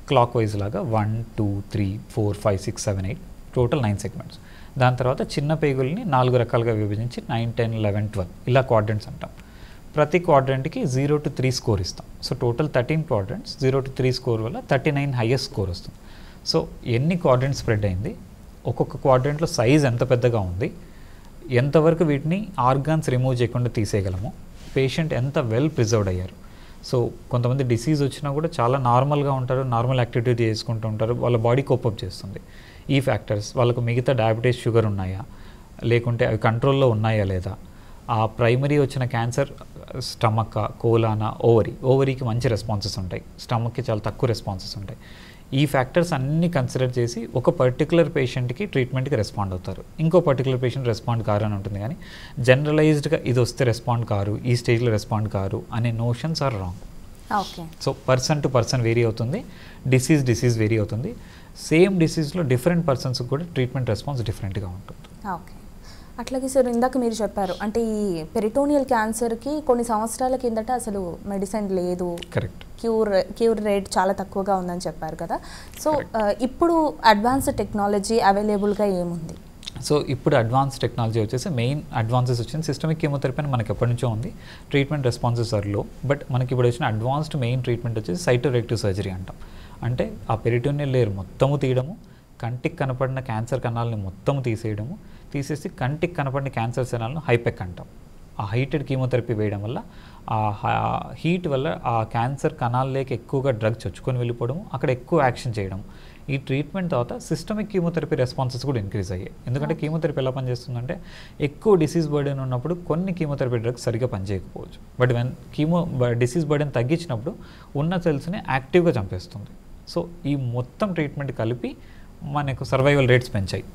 క్లాక్ వైజ్ లాగా 1, 2, 3, 4, 5, 6, 7, 8 టోటల్ 9 సెగ్మెంట్స్. దాని తర్వాత చిన్న పేగుల్ని 4 రకాలుగా విభజించి 9, 10, 11, 12 ఇలా క్వాడ్రంట్స్ అంటాం. ప్రతి క్వాడ్రంట్కి 0 to 3 స్కోర్ ఇస్తాం. So total 13 quadrants, 0 to 3 score వల్ల 39 హైయెస్ట్ స్కోర్ వస్తుంది. సో ఎన్ని క్వాడ్రంట్స్ స్ప్రెడ్ అయింది, ఒక్కొక్క క్వాడ్రంట్లో సైజ్ ఎంత పెద్దగా ఉంది, ఎంతవరకు వీటిని ఆర్గాన్స్ రిమూవ్ చేయకుండా తీసేయగలము, పేషెంట్ ఎంత వెల్ ప్రిజర్వ్డ్ అయ్యారు. సో కొంతమంది డిసీజ్ వచ్చినా కూడా చాలా నార్మల్గా ఉంటారు, నార్మల్ యాక్టివిటీ చేసుకుంటూ ఉంటారు, వాళ్ళ బాడీ కోపప్ చేస్తుంది. ఈ ఫ్యాక్టర్స్ వాళ్ళకు మిగతా డయాబెటీస్, షుగర్ ఉన్నాయా, లేకుంటే అవి కంట్రోల్లో ఉన్నాయా లేదా, ఆ ప్రైమరీ వచ్చిన క్యాన్సర్ స్టమక్, కోలానా, ఓవరీకి మంచి రెస్పాన్సెస్ ఉంటాయి, స్టమక్కి చాలా తక్కువ రెస్పాన్సెస్ ఉంటాయి. ఈ ఫ్యాక్టర్స్ అన్నీ కన్సిడర్ చేసి ఒక పర్టికులర్ పేషెంట్కి ట్రీట్మెంట్కి రెస్పాండ్ అవుతారు, ఇంకో పర్టికులర్ పేషెంట్ రెస్పాండ్ కారు అని ఉంటుంది. కానీ జనరలైజ్డ్గా ఇది వస్తే రెస్పాండ్ కారు, ఈ స్టేజ్లో రెస్పాండ్ కారు అనే notions are wrong. Okay. So person to person vary అవుతుంది, డిసీజ్ వేరీ అవుతుంది. సేమ్ డిసీజ్లో డిఫరెంట్ పర్సన్స్కి కూడా ట్రీట్మెంట్ రెస్పాన్స్ డిఫరెంట్గా ఉంటుంది. ఓకే. అట్లాగే సార్, ఇందాక మీరు చెప్పారు అంటే ఈ పెరిటోనియల్ క్యాన్సర్కి కొన్ని సంవత్సరాల కిందట అసలు మెడిసిన్ లేదు, కరెక్ట్, క్యూర్ రేట్ చాలా తక్కువగా ఉందని చెప్పారు కదా. సో ఇప్పుడు అడ్వాన్స్డ్ టెక్నాలజీ అవైలబుల్గా ఏముంది? సో ఇప్పుడు అడ్వాన్స్ టెక్నాలజీ వచ్చేసి మెయిన్ అడ్వాన్సెస్ వచ్చింది. సిస్టమిక్ కీమోథెరపీ అని మనకి ఎప్పటి నుంచో ఉంది, ట్రీట్మెంట్ రెస్పాన్సెస్ ఆర్ లో. బట్ మనకి ఇప్పుడు వచ్చిన అడ్వాన్స్డ్ మెయిన్ ట్రీట్మెంట్ వచ్చేసి సైటోరెక్టివ్ సర్జరీ అంటాం. అంటే ఆ పెరిటోనియల్ లేయర్ మొత్తము తీయడము, కంటికి కనపడిన క్యాన్సర్ కణాలని మొత్తము తీసేసి కంటికి కనపడిన క్యాన్సర్ కణాలను హైపెక్ అంటాం. ఆ హీటెడ్ కీమోథెరపీ వేయడం వల్ల ఆ హీట్ వల్ల ఆ క్యాన్సర్ కణాల్లోకి ఎక్కువగా డ్రగ్ చొచ్చుకొని వెళ్ళిపోవడం, అక్కడ ఎక్కువ యాక్షన్ చేయడం. ఈ ట్రీట్మెంట్ తర్వాత సిస్టమిక్ కీమోథెరపీ రెస్పాన్సెస్ కూడా ఇంక్రీజ్ అయ్యాయి. ఎందుకంటే కీమోథెరపీ ఎలా పనిచేస్తుందంటే ఎక్కువ డిసీజ్ బర్డెన్ ఉన్నప్పుడు కొన్ని కీమోథెరపీ డ్రగ్స్ సరిగ్గా పనిచేయకపోవచ్చు. బట్ వెన్ డిసీజ్ బర్డెన్ తగ్గించినప్పుడు ఉన్న సెల్స్ని యాక్టివ్గా చంపేస్తుంది. సో ఈ మొత్తం ట్రీట్మెంట్ కలిపి మనకు సర్వైవల్ రేట్స్ పెంచాయి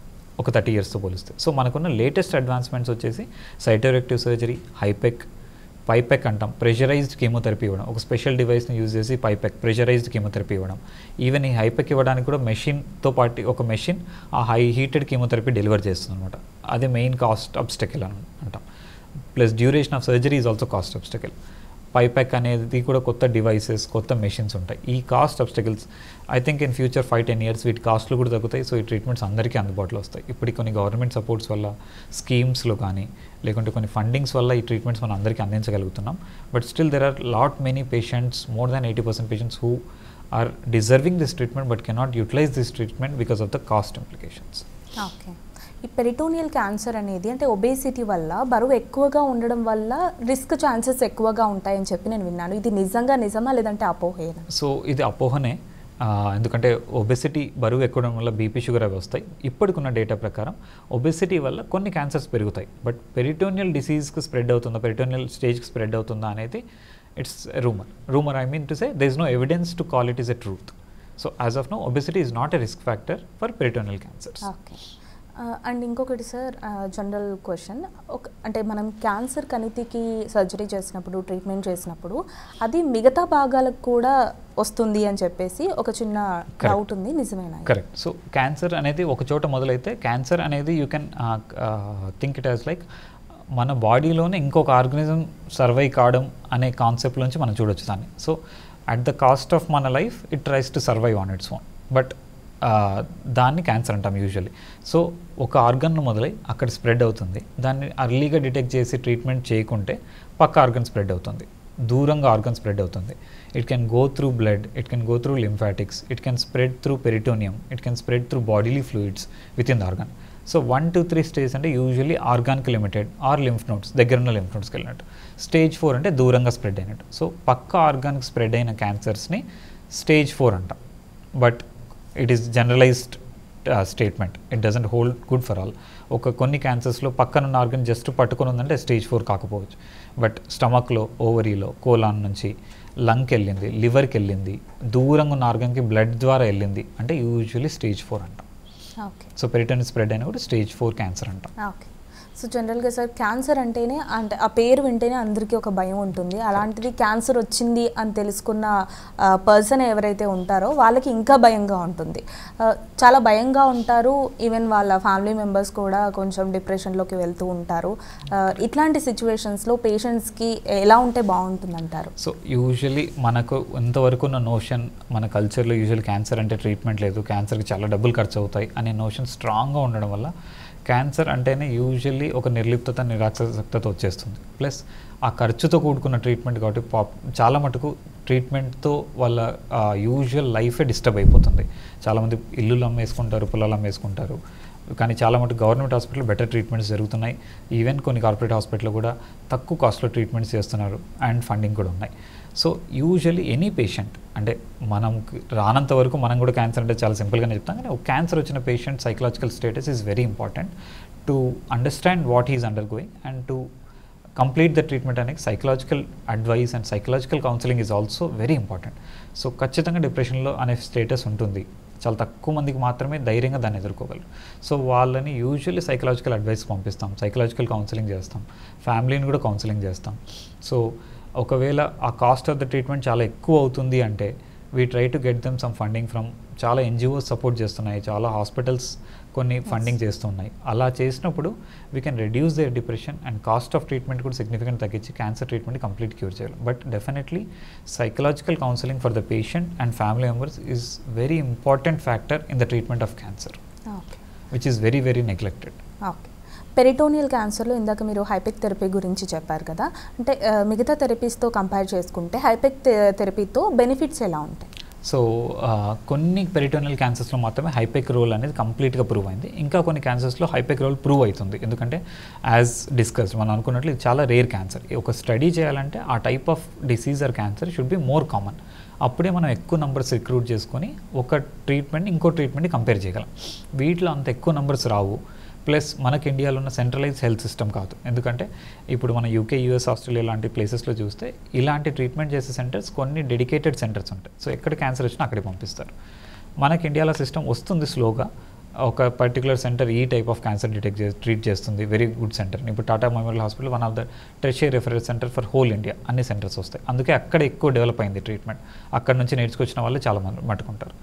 ఒక 30 yearsతో పోలిస్తే. సో మనకున్న లేటెస్ట్ అడ్వాన్స్మెంట్స్ వచ్చేసి సైటోరెక్టివ్ సర్జరీ, పైపెక్ అంటాం, ప్రెషరైజ్డ్ కీమోథెరపీ ఇవ్వడం, ఒక స్పెషల్ డివైస్ని యూజ్ చేసి ప్రెషరైజ్డ్ కీమోథెరపీ ఇవ్వడం. ఈవెన్ ఈ హైపెక్ ఇవ్వడానికి కూడా మెషిన్తో పాటు ఒక మెషిన్ ఆ హీటెడ్ కీమోథెరపీ డెలివర్ చేస్తుంది అనమాట. అదే మెయిన్ కాస్ట్ అబ్స్టకిల్ అని అంటాం. Plus duration of surgery is also cost obstacle. PIPAC అనేది కూడా కొత్త డివైసెస్, కొత్త మెషిన్స్ ఉంటాయి. ఈ cost obstacles I think in future 5-10 years వీటి కాస్ట్లు కూడా తగ్గుతాయి. సో ఈ ట్రీట్మెంట్స్ అందరికీ అందుబాటులో వస్తాయి. ఇప్పుడు కొన్ని గవర్నమెంట్ సపోర్ట్స్ వల్ల, స్కీమ్స్లో కానీ లేకుంటే కొన్ని ఫండింగ్స్ వల్ల ఈ ట్రీట్మెంట్స్ మనం అందరికీ అందించగలుగుతున్నాం. But still there are lot many patients, more than 80% patients who are deserving this treatment but cannot utilize this treatment because of the cost implications. Okay. ఈ పెరిటోనియల్ క్యాన్సర్ అనేది అంటే ఒబేసిటీ వల్ల, బరువు ఎక్కువగా ఉండడం వల్ల రిస్క్ ఛాన్సెస్ ఎక్కువగా ఉంటాయని చెప్పి నేను విన్నాను. ఇది నిజమా లేదంటే అపోహేనా? సో ఇది అపోహనే. ఎందుకంటే ఒబెసిటీ, బరువు ఎక్కువడం వల్ల బీపీ, షుగర్ అవి వస్తాయి. ఇప్పటికున్న డేటా ప్రకారం ఒబెసిటీ వల్ల కొన్ని క్యాన్సర్స్ పెరుగుతాయి. బట్ పెరిటోనియల్ డిసీజ్కి స్ప్రెడ్ అవుతుందా, పెరిటోనియల్ స్టేజ్కి స్ప్రెడ్ అవుతుందా అనేది it's rumour. I mean to say there is no evidence to call it as a truth. So as of now, obesity is not a risk factor for peritoneal cancers. Okay. And ఇంకొకటి సార్, జనరల్ క్వశ్చన్, అంటే మనం క్యాన్సర్ కణితికి సర్జరీ చేసినప్పుడు, ట్రీట్మెంట్ చేసినప్పుడు అది మిగతా భాగాలకు కూడా వస్తుంది అని చెప్పేసి ఒక చిన్న డౌట్ ఉంది, నిజమేనా? కరెక్ట్. సో క్యాన్సర్ అనేది ఒక చోట మొదలైతే, క్యాన్సర్ అనేది you can think it as like మన బాడీలోనే ఇంకొక ఆర్గనిజం సర్వైవ్ కావడం అనే కాన్సెప్ట్ నుంచి మనం చూడొచ్చు దాన్ని. So at the cost of మన life it tries to survive on its own. But దాన్ని క్యాన్సర్ అంటాం యూజువల్లీ. సో ఒక ఆర్గన్ మొదలై అక్కడ స్ప్రెడ్ అవుతుంది. దాన్ని అర్లీగా డిటెక్ట్ చేసి ట్రీట్మెంట్ చేయకుంటే పక్క ఆర్గన్ స్ప్రెడ్ అవుతుంది, దూరంగా ఆర్గన్ స్ప్రెడ్ అవుతుంది. It can go through blood, it can go through lymphatics, it can spread through peritoneum, it can spread through bodily fluids with in the organ. So 1 to 3 stage అంటే యూజువల్లీ ఆర్గాన్కి లిమిటెడ్ ఆర్ లింఫ్ నోడ్స్, దగ్గరున్న లింఫ్ నోడ్స్కి వెళ్ళినట్టు. స్టేజ్ 4 అంటే దూరంగా స్ప్రెడ్ అయినట్టు. సో పక్క ఆర్గాన్కి స్ప్రెడ్ అయిన క్యాన్సర్స్ని స్టేజ్ 4 అంటాం. But it is generalised statement, it doesn't hold good for all. కొన్ని క్యాన్సర్స్లో పక్కనున్న ఆర్గన్ జస్ట్ పట్టుకొని ఉందంటే స్టేజ్ 4 కాకపోవచ్చు. బట్ స్టమక్లో, ఓవరీలో, కోలాన్ నుంచి లంగ్కి వెళ్ళింది, లివర్కి వెళ్ళింది, దూరంగా ఉన్న ఆర్గన్కి బ్లడ్ ద్వారా వెళ్ళింది అంటే యూజువల్లీ స్టేజ్ 4 అంటాం. ఓకే. సో పెరిటోనియల్ స్ప్రెడ్ అయినా కూడా స్టేజ్ 4 క్యాన్సర్ అంటాం. ఓకే. సో జనరల్గా సార్ క్యాన్సర్ అంటేనే అంటే ఆ పేరు వింటేనే అందరికీ ఒక భయం ఉంటుంది. అలాంటిది క్యాన్సర్ వచ్చింది అని తెలుసుకున్న పర్సన్ ఎవరైతే ఉంటారో వాళ్ళకి ఇంకా భయంగా ఉంటుంది. చాలా భయంగా ఉంటారు. ఈవెన్ వాళ్ళ ఫ్యామిలీ మెంబర్స్ కూడా కొంచెం డిప్రెషన్లోకి వెళ్తూ ఉంటారు. ఇట్లాంటి సిచ్యువేషన్స్లో పేషెంట్స్కి ఎలా ఉంటే బాగుంటుంది అంటారు? సో యూజువలీ మనకు ఇంతవరకు ఉన్న నోషన్ మన కల్చర్లో యూజువల్ క్యాన్సర్ అంటే ట్రీట్మెంట్ లేదు, క్యాన్సర్కి చాలా డబ్బులు ఖర్చు అవుతాయి అనే నోషన్ స్ట్రాంగ్గా ఉండడం వల్ల క్యాన్సర్ అంటేనే యూజువల్లీ ఒక నిర్లిప్తత నిరాసక్తత వచ్చేస్తుంది. ప్లస్ ఆ ఖర్చుతో కూడుకున్న ట్రీట్మెంట్ కాబట్టి చాలా మటుకు ట్రీట్మెంట్తో వాళ్ళ యూజువల్ లైఫే డిస్టర్బ్ అయిపోతుంది. చాలామంది ఇల్లులు అమ్మేసుకుంటారు, పొలాలు అమ్మేసుకుంటారు. కానీ చాలా మటుకు గవర్నమెంట్ హాస్పిటల్ బెటర్ ట్రీట్మెంట్స్ జరుగుతున్నాయి. ఈవెన్ కొన్ని కార్పొరేట్ హాస్పిటల్లో కూడా తక్కువ కాస్ట్లో ట్రీట్మెంట్స్ చేస్తున్నారు అండ్ ఫండింగ్ కూడా ఉన్నాయి. సో యూజువల్లీ ఎనీ పేషెంట్ అంటే మనం రానంత వరకు మనం కూడా క్యాన్సర్ అంటే చాలా సింపుల్గానే చెప్తాం, కానీ ఒక క్యాన్సర్ వచ్చిన patient psychological status is very important to understand what he is undergoing and to complete the treatment అనేది psychological advice and psychological counselling is also very important. So ఖచ్చితంగా డిప్రెషన్లో అనే స్టేటస్ ఉంటుంది. చాలా తక్కువ మందికి మాత్రమే ధైర్యంగా దాన్ని ఎదుర్కోగలరు. సో వాళ్ళని యూజువల్లీ సైకలాజికల్ అడ్వైస్ పంపిస్తాం, సైకలాజికల్ కౌన్సిలింగ్ చేస్తాం, ఫ్యామిలీని కూడా కౌన్సిలింగ్ చేస్తాం. సో ఒకవేళ ఆ కాస్ట్ ఆఫ్ ద ట్రీట్మెంట్ చాలా ఎక్కువ అవుతుంది అంటే we try to get them some funding from చాలా ఎన్జిఓస్ సపోర్ట్ చేస్తున్నాయి, చాలా హాస్పిటల్స్ కొన్ని ఫండింగ్ చేస్తున్నాయి. అలా చేసినప్పుడు we can reduce their depression and cost of treatment కూడా సిగ్నిఫికెంట్ తగ్గించి క్యాన్సర్ ట్రీట్మెంట్ కంప్లీట్ క్యూర్ చేయాలి. But definitely psychological counselling for the patient and family members is very important factor in the treatment of cancer, which is very very neglected. Okay, peritoneal క్యాన్సర్లో ఇందాక మీరు హైపెక్ థెరపీ గురించి చెప్పారు కదా, అంటే మిగతా థెరపీస్తో కంపేర్ చేసుకుంటే హైపెక్ థెరపీతో బెనిఫిట్స్ ఎలా ఉంటాయి? సో కొన్ని పెరిటోనియల్ క్యాన్సర్స్లో మాత్రమే హైపెక్ రోల్ అనేది కంప్లీట్గా ప్రూవ్ అయింది. ఇంకా కొన్ని క్యాన్సర్స్లో హైపెక్ రోల్ ప్రూవ్ అవుతుంది. ఎందుకంటే యాజ్ డిస్కస్డ్ మనం అనుకున్నట్లు ఇది చాలా రేర్ క్యాన్సర్. ఒక స్టడీ చేయాలంటే ఆ type of disease are cancer should be more common. అప్పుడే మనం ఎక్కువ నంబర్స్ రిక్రూట్ చేసుకొని ఒక ట్రీట్మెంట్ ఇంకో ట్రీట్మెంట్ని కంపేర్ చేయగలం. వీటిలో అంత ఎక్కువ నంబర్స్ రావు. ప్లస్ మనకి ఇండియాలో ఉన్న సెంట్రలైజ్ హెల్త్ సిస్టమ్ కాదు. ఎందుకంటే ఇప్పుడు మన యూకే, యూఎస్, ఆస్ట్రేలియా లాంటి ప్లేసెస్లో చూస్తే ఇలాంటి ట్రీట్మెంట్ చేసే సెంటర్స్ కొన్ని డెడికేటెడ్ సెంటర్స్ ఉంటాయి. సో ఎక్కడ క్యాన్సర్ వచ్చినా అక్కడికి పంపిస్తారు. మనకి ఇండియాలో సిస్టమ్ వస్తుంది స్లోగా. ఒక పర్టికులర్ సెంటర్ ఈ టైప్ ఆఫ్ క్యాన్సర్ ట్రీట్ చేస్తుంది, వెరీ గుడ్ సెంటర్. ఇప్పుడు Tata memorial hospital one of the tertiary referral centre for whole India, అన్ని సెంటర్స్ వస్తాయి. అందుకే అక్కడ ఎక్కువ డెవలప్ అయింది ట్రీట్మెంట్. అక్కడ నుంచి నేర్చుకొచ్చిన వాళ్ళు చాలా మంది మట్టుకుంటారు.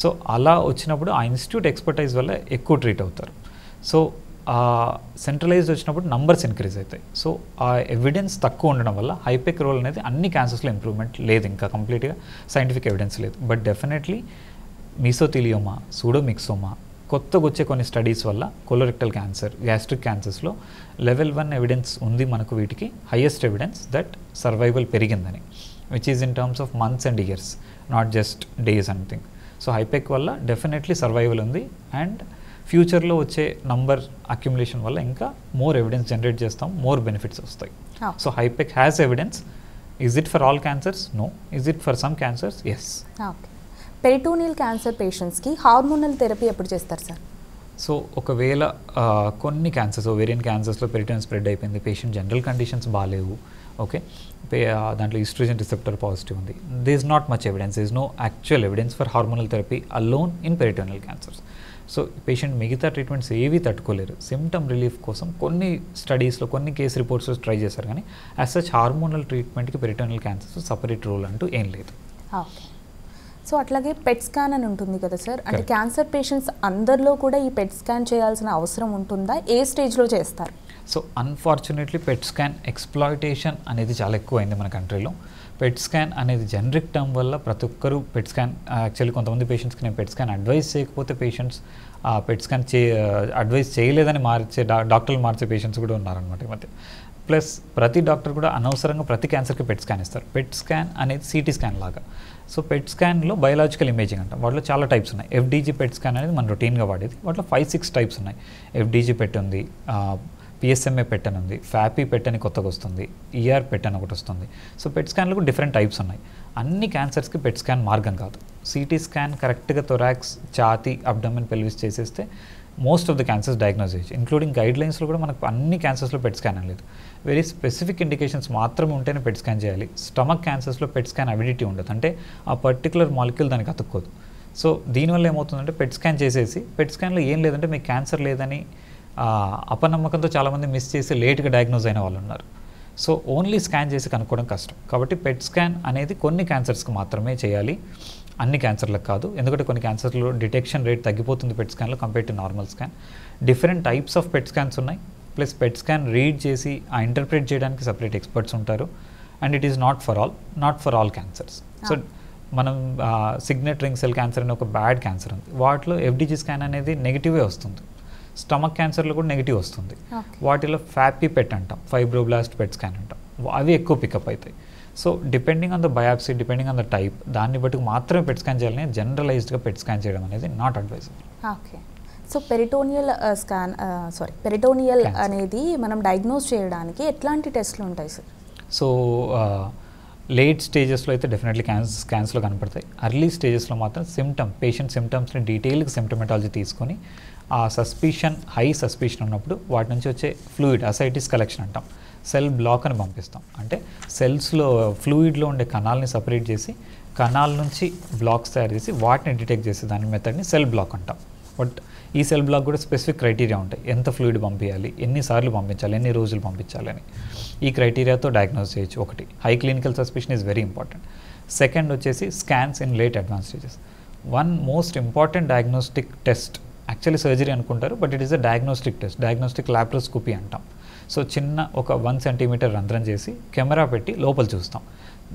సో అలా వచ్చినప్పుడు ఆ ఇన్స్టిట్యూట్ ఎక్స్పర్టైజ్ వల్ల ఎక్కువ ట్రీట్ అవుతారు. సో సెంట్రలైజ్డ్ వచ్చినప్పుడు నంబర్స్ ఇంక్రీజ్ అవుతాయి. సో ఆ ఎవిడెన్స్ తక్కువ ఉండడం వల్ల హైపెక్ రోల్ అనేది అన్ని క్యాన్సర్స్లో ఇంప్రూవ్మెంట్ లేదు, ఇంకా కంప్లీట్గా సైంటిఫిక్ ఎవిడెన్స్ లేదు. బట్ డెఫినెట్లీ మీసోథీలియోమా, సూడోమిక్సోమా, కొత్తగా వచ్చే కొన్ని స్టడీస్ వల్ల కొలోరెక్టల్ క్యాన్సర్, గ్యాస్ట్రిక్ క్యాన్సర్స్లో లెవెల్ 1 ఎవిడెన్స్ ఉంది మనకు. వీటికి హైయెస్ట్ ఎవిడెన్స్ దట్ సర్వైవల్ పెరిగిందని, which is in terms of months and years, not just days something. So హైపెక్ వల్ల డెఫినెట్లీ సర్వైవల్ ఉంది అండ్ ఫ్యూచర్లో వచ్చే నంబర్ అక్యుములేషన్ వల్ల ఇంకా మోర్ ఎవిడెన్స్ జనరేట్ చేస్తాం, మోర్ బెనిఫిట్స్ వస్తాయి. సో హైపెక్ has evidence. Is it for all cancers? No. Is it for some cancers? Yes. Okay, peritoneal cancer పేషెంట్స్కి హార్మోనల్ థెరపీ ఎప్పుడు చేస్తారు సార్? సో ఒకవేళ కొన్ని క్యాన్సర్స్, ఓవేరియన్ క్యాన్సర్స్లో పెరిటోనియం స్ప్రెడ్ అయిపోయింది, పేషెంట్ జనరల్ కండిషన్స్ బాగాలేవు, ఓకే, దాంట్లో ఈస్ట్రోజన్ రిసెప్టర్ పాజిటివ్ ఉంది, this is not much evidence, this no actual evidence for hormonal therapy alone in peritoneal cancers. So patient మిగతా ట్రీట్మెంట్స్ ఏవి తట్టుకోలేరు. సిమ్టమ్ రిలీఫ్ కోసం కొన్ని స్టడీస్లో, కొన్ని కేస్ రిపోర్ట్స్లో ట్రై చేశారు, కానీ యాజ్ సచ్ హార్మోనల్ ట్రీట్మెంట్కి పెరిటోనియల్ క్యాన్సర్స్ సపరేట్ రోల్ అంటూ ఏం లేదు. ఓకే, సో అట్లాగే పెట్ స్కాన్ అని ఉంటుంది కదా సార్, అంటే క్యాన్సర్ పేషెంట్స్ అందరిలో కూడా ఈ పెట్ స్కాన్ చేయాల్సిన అవసరం ఉంటుందా? ఏ స్టేజ్లో చేస్తారు? So unfortunately PET scan exploitation అనేది చాలా ఎక్కువైంది మన కంట్రీలో. పెట్ స్కాన్ అనేది జనరిక్ టర్మ్ వల్ల ప్రతి ఒక్కరు పెట్ స్కాన్, యాక్చువల్లీ కొంతమంది పేషెంట్స్కి నేను పెట్ స్కాన్ అడ్వైస్ చేయకపోతే పేషెంట్స్ పెట్ స్కాన్ అడ్వైస్ చేయలేదని డాక్టర్లు మార్చే పేషెంట్స్ కూడా ఉన్నారనమాట ఈ మధ్య. ప్లస్ ప్రతి డాక్టర్ కూడా అనవసరంగా ప్రతి క్యాన్సర్కి పెట్ స్కాన్ ఇస్తారు. పెట్ స్కాన్ అనేది సిటీ స్కాన్ లాగా. సో పెట్ స్కాన్లో బయోలాజికల్ ఇమేజింగ్ అంటాం. వాటిలో చాలా టైప్స్ ఉన్నాయి. ఎఫ్డీజీ పెట్ స్కాన్ అనేది మనం రొటీన్గా వాడేది. వాటిలో 5-6 టైప్స్ ఉన్నాయి. ఎఫ్డీజీ పెట్ ఉంది, పిఎస్ఎంఏ పెట్ అని ఉంది, ఫ్యాపీ పెట్ అని కొత్తగా వస్తుంది, ఈఆర్ పెట్ అని ఒకటి వస్తుంది. సో పెట్ స్కాన్లో కూడా డిఫరెంట్ టైప్స్ ఉన్నాయి. అన్ని క్యాన్సర్స్కి పెట్ స్కాన్ మార్గం కాదు. సిటీ స్కాన్ కరెక్ట్గా థొరాక్స్, ఛాతీ, అబ్డమెన్, పెల్విస్ చేసేస్తే most of the cancers diagnose చేయొచ్చు. ఇంక్లూడింగ్ గైడ్ లైన్స్లో కూడా మనకు అన్ని క్యాన్సర్స్లో పెట్ స్కాన్ అని లేదు. వెరీ స్పెసిఫిక్ ఇండికేషన్స్ మాత్రమే ఉంటేనే పెట్ స్కాన్ చేయాలి. స్టమక్ క్యాన్సర్స్లో పెట్ స్కాన్ అబిలిటీ ఉండదు, అంటే ఆ పర్టికులర్ మాలిక్యూల్ దానికి అతుక్కోదు. సో దీనివల్ల ఏమవుతుందంటే పెట్ స్కాన్ చేసేసి పెట్ స్కాన్లో ఏం లేదంటే మీకు క్యాన్సర్ లేదని అపనమ్మకంతో చాలామంది మిస్ చేసి లేట్గా డయాగ్నోజ్ అయిన వాళ్ళు ఉన్నారు. సో ఓన్లీ స్కాన్ చేసి కనుక్కోవడం కష్టం. కాబట్టి పెట్ స్కాన్ అనేది కొన్ని క్యాన్సర్స్కి మాత్రమే చేయాలి, అన్ని క్యాన్సర్లకు కాదు. ఎందుకంటే కొన్ని క్యాన్సర్లో డిటెక్షన్ రేట్ తగ్గిపోతుంది పెట్ స్కాన్లో compare to normal scan. Different types of PET scans ఉన్నాయి. ప్లస్ పెట్ స్కాన్ రీడ్ చేసి ఇంటర్ప్రిట్ చేయడానికి సపరేట్ ఎక్స్పర్ట్స్ ఉంటారు. And it is not for all cancers. So మనం సిగ్నెట్ రింగ్ సెల్ క్యాన్సర్ అనే ఒక బ్యాడ్ క్యాన్సర్ ఉంది, వాటిలో ఎఫ్డిజీ స్కాన్ అనేది నెగిటివే వస్తుంది. స్టమక్ క్యాన్సర్లో కూడా నెగిటివ్ వస్తుంది. వాటిలో ఫ్యాపీ పెట్ అంటాం, ఫైబ్రోబ్లాస్ట్ పెట్ స్కాన్ అంటాం, అవి ఎక్కువ పికప్ అవుతాయి. So depending on the biopsy, depending on the type, దాన్ని బట్టి మాత్రమే పెట్ స్కాన్ చేయాలని జనరలైజ్డ్గా పెట్ స్కాన్ చేయడం అనేది not advisable. Okay. So peritoneal అనేది మనం డయాగ్నోస్ చేయడానికి ఎట్లాంటి టెస్ట్లు ఉంటాయి సార్? సో లేట్ స్టేజెస్లో అయితే డెఫినెట్లీ స్కాన్స్లో కనపడతాయి. అర్లీ స్టేజెస్లో మాత్రం పేషెంట్ సిమ్టమ్స్ని డీటెయిల్గా సిమ్టమెటాలజీ తీసుకొని ఆ హై సస్పిషన్ ఉన్నప్పుడు వాటి నుంచి వచ్చే ఫ్లూయిడ్, అసైటిస్ కలెక్షన్ అంటాం, సెల్ బ్లాక్ అని పంపిస్తాం. అంటే సెల్స్లో ఫ్లూయిడ్లో ఉండే కణాలని సపరేట్ చేసి కణాల నుంచి బ్లాక్స్ తయారు చేసి వాటిని డిటెక్ట్ చేసి దాని మెథడ్ని సెల్ బ్లాక్ అంటాం. బట్ ఈ సెల్ బ్లాక్ కూడా స్పెసిఫిక్ క్రైటీరియా ఉంటాయి, ఎంత ఫ్లూయిడ్ పంపించాలి, ఎన్నిసార్లు పంపించాలి, ఎన్ని రోజులు పంపించాలని. ఈ క్రైటీరియాతో డయాగ్నోస్ చేయొచ్చు. ఒకటి, high clinical suspicion is very important. Second వచ్చేసి scans in late advance stages. One most important diagnostic test, actually surgery అనుకుంటారు but it is a diagnostic test, diagnostic laparoscopy అంటాం. సో చిన్న ఒక 1 సెంటీమీటర్ రంధ్రం చేసి కెమెరా పెట్టి లోపల చూస్తాం.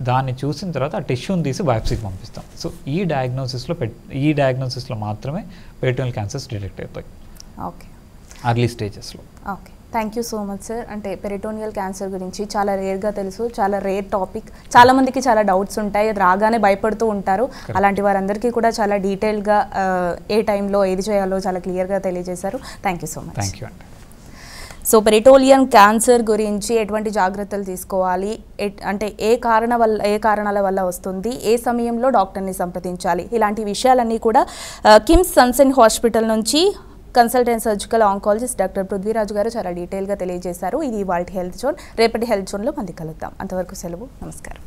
దాన్ని చూసిన తర్వాత ఆ టిష్యూని తీసి బయాప్సీకి పంపిస్తాం. సో ఈ డయాగ్నోసిస్లో మాత్రమే పెరిటోనియల్ క్యాన్సర్స్ డిటెక్ట్ అవుతాయి. ఓకే, అర్లీ స్టేజెస్లో. Okay, thank you so much sir. అంటే పెరిటోనియల్ క్యాన్సర్ గురించి చాలా రేర్గా తెలుసు, చాలా రేర్ టాపిక్, చాలామందికి చాలా డౌట్స్ ఉంటాయి, అది రాగానే భయపడుతూ ఉంటారు. అలాంటి వారందరికీ కూడా చాలా డీటెయిల్గా ఏ టైంలో ఏది చేయాలో చాలా క్లియర్గా తెలియజేశారు. Thank you so much. Thank you అండి. సో పెరిటోనియల్ క్యాన్సర్ గురించి ఎటువంటి జాగ్రత్తలు తీసుకోవాలి, అంటే ఏ కారణాల వల్ల వస్తుంది, ఏ సమయంలో డాక్టర్ని సంప్రదించాలి, ఇలాంటి విషయాలన్నీ కూడా కిమ్స్ సన్షైన్ హాస్పిటల్ నుంచి consultant surgical oncologist doctor Prithviraj గారు చాలా డీటెయిల్గా తెలియజేశారు. ఇది ఇవాల్టి హెల్త్ జోన్. రేపటి హెల్త్ జోన్లో మళ్ళీ కలుద్దాం. అంతవరకు సెలవు. నమస్కారం.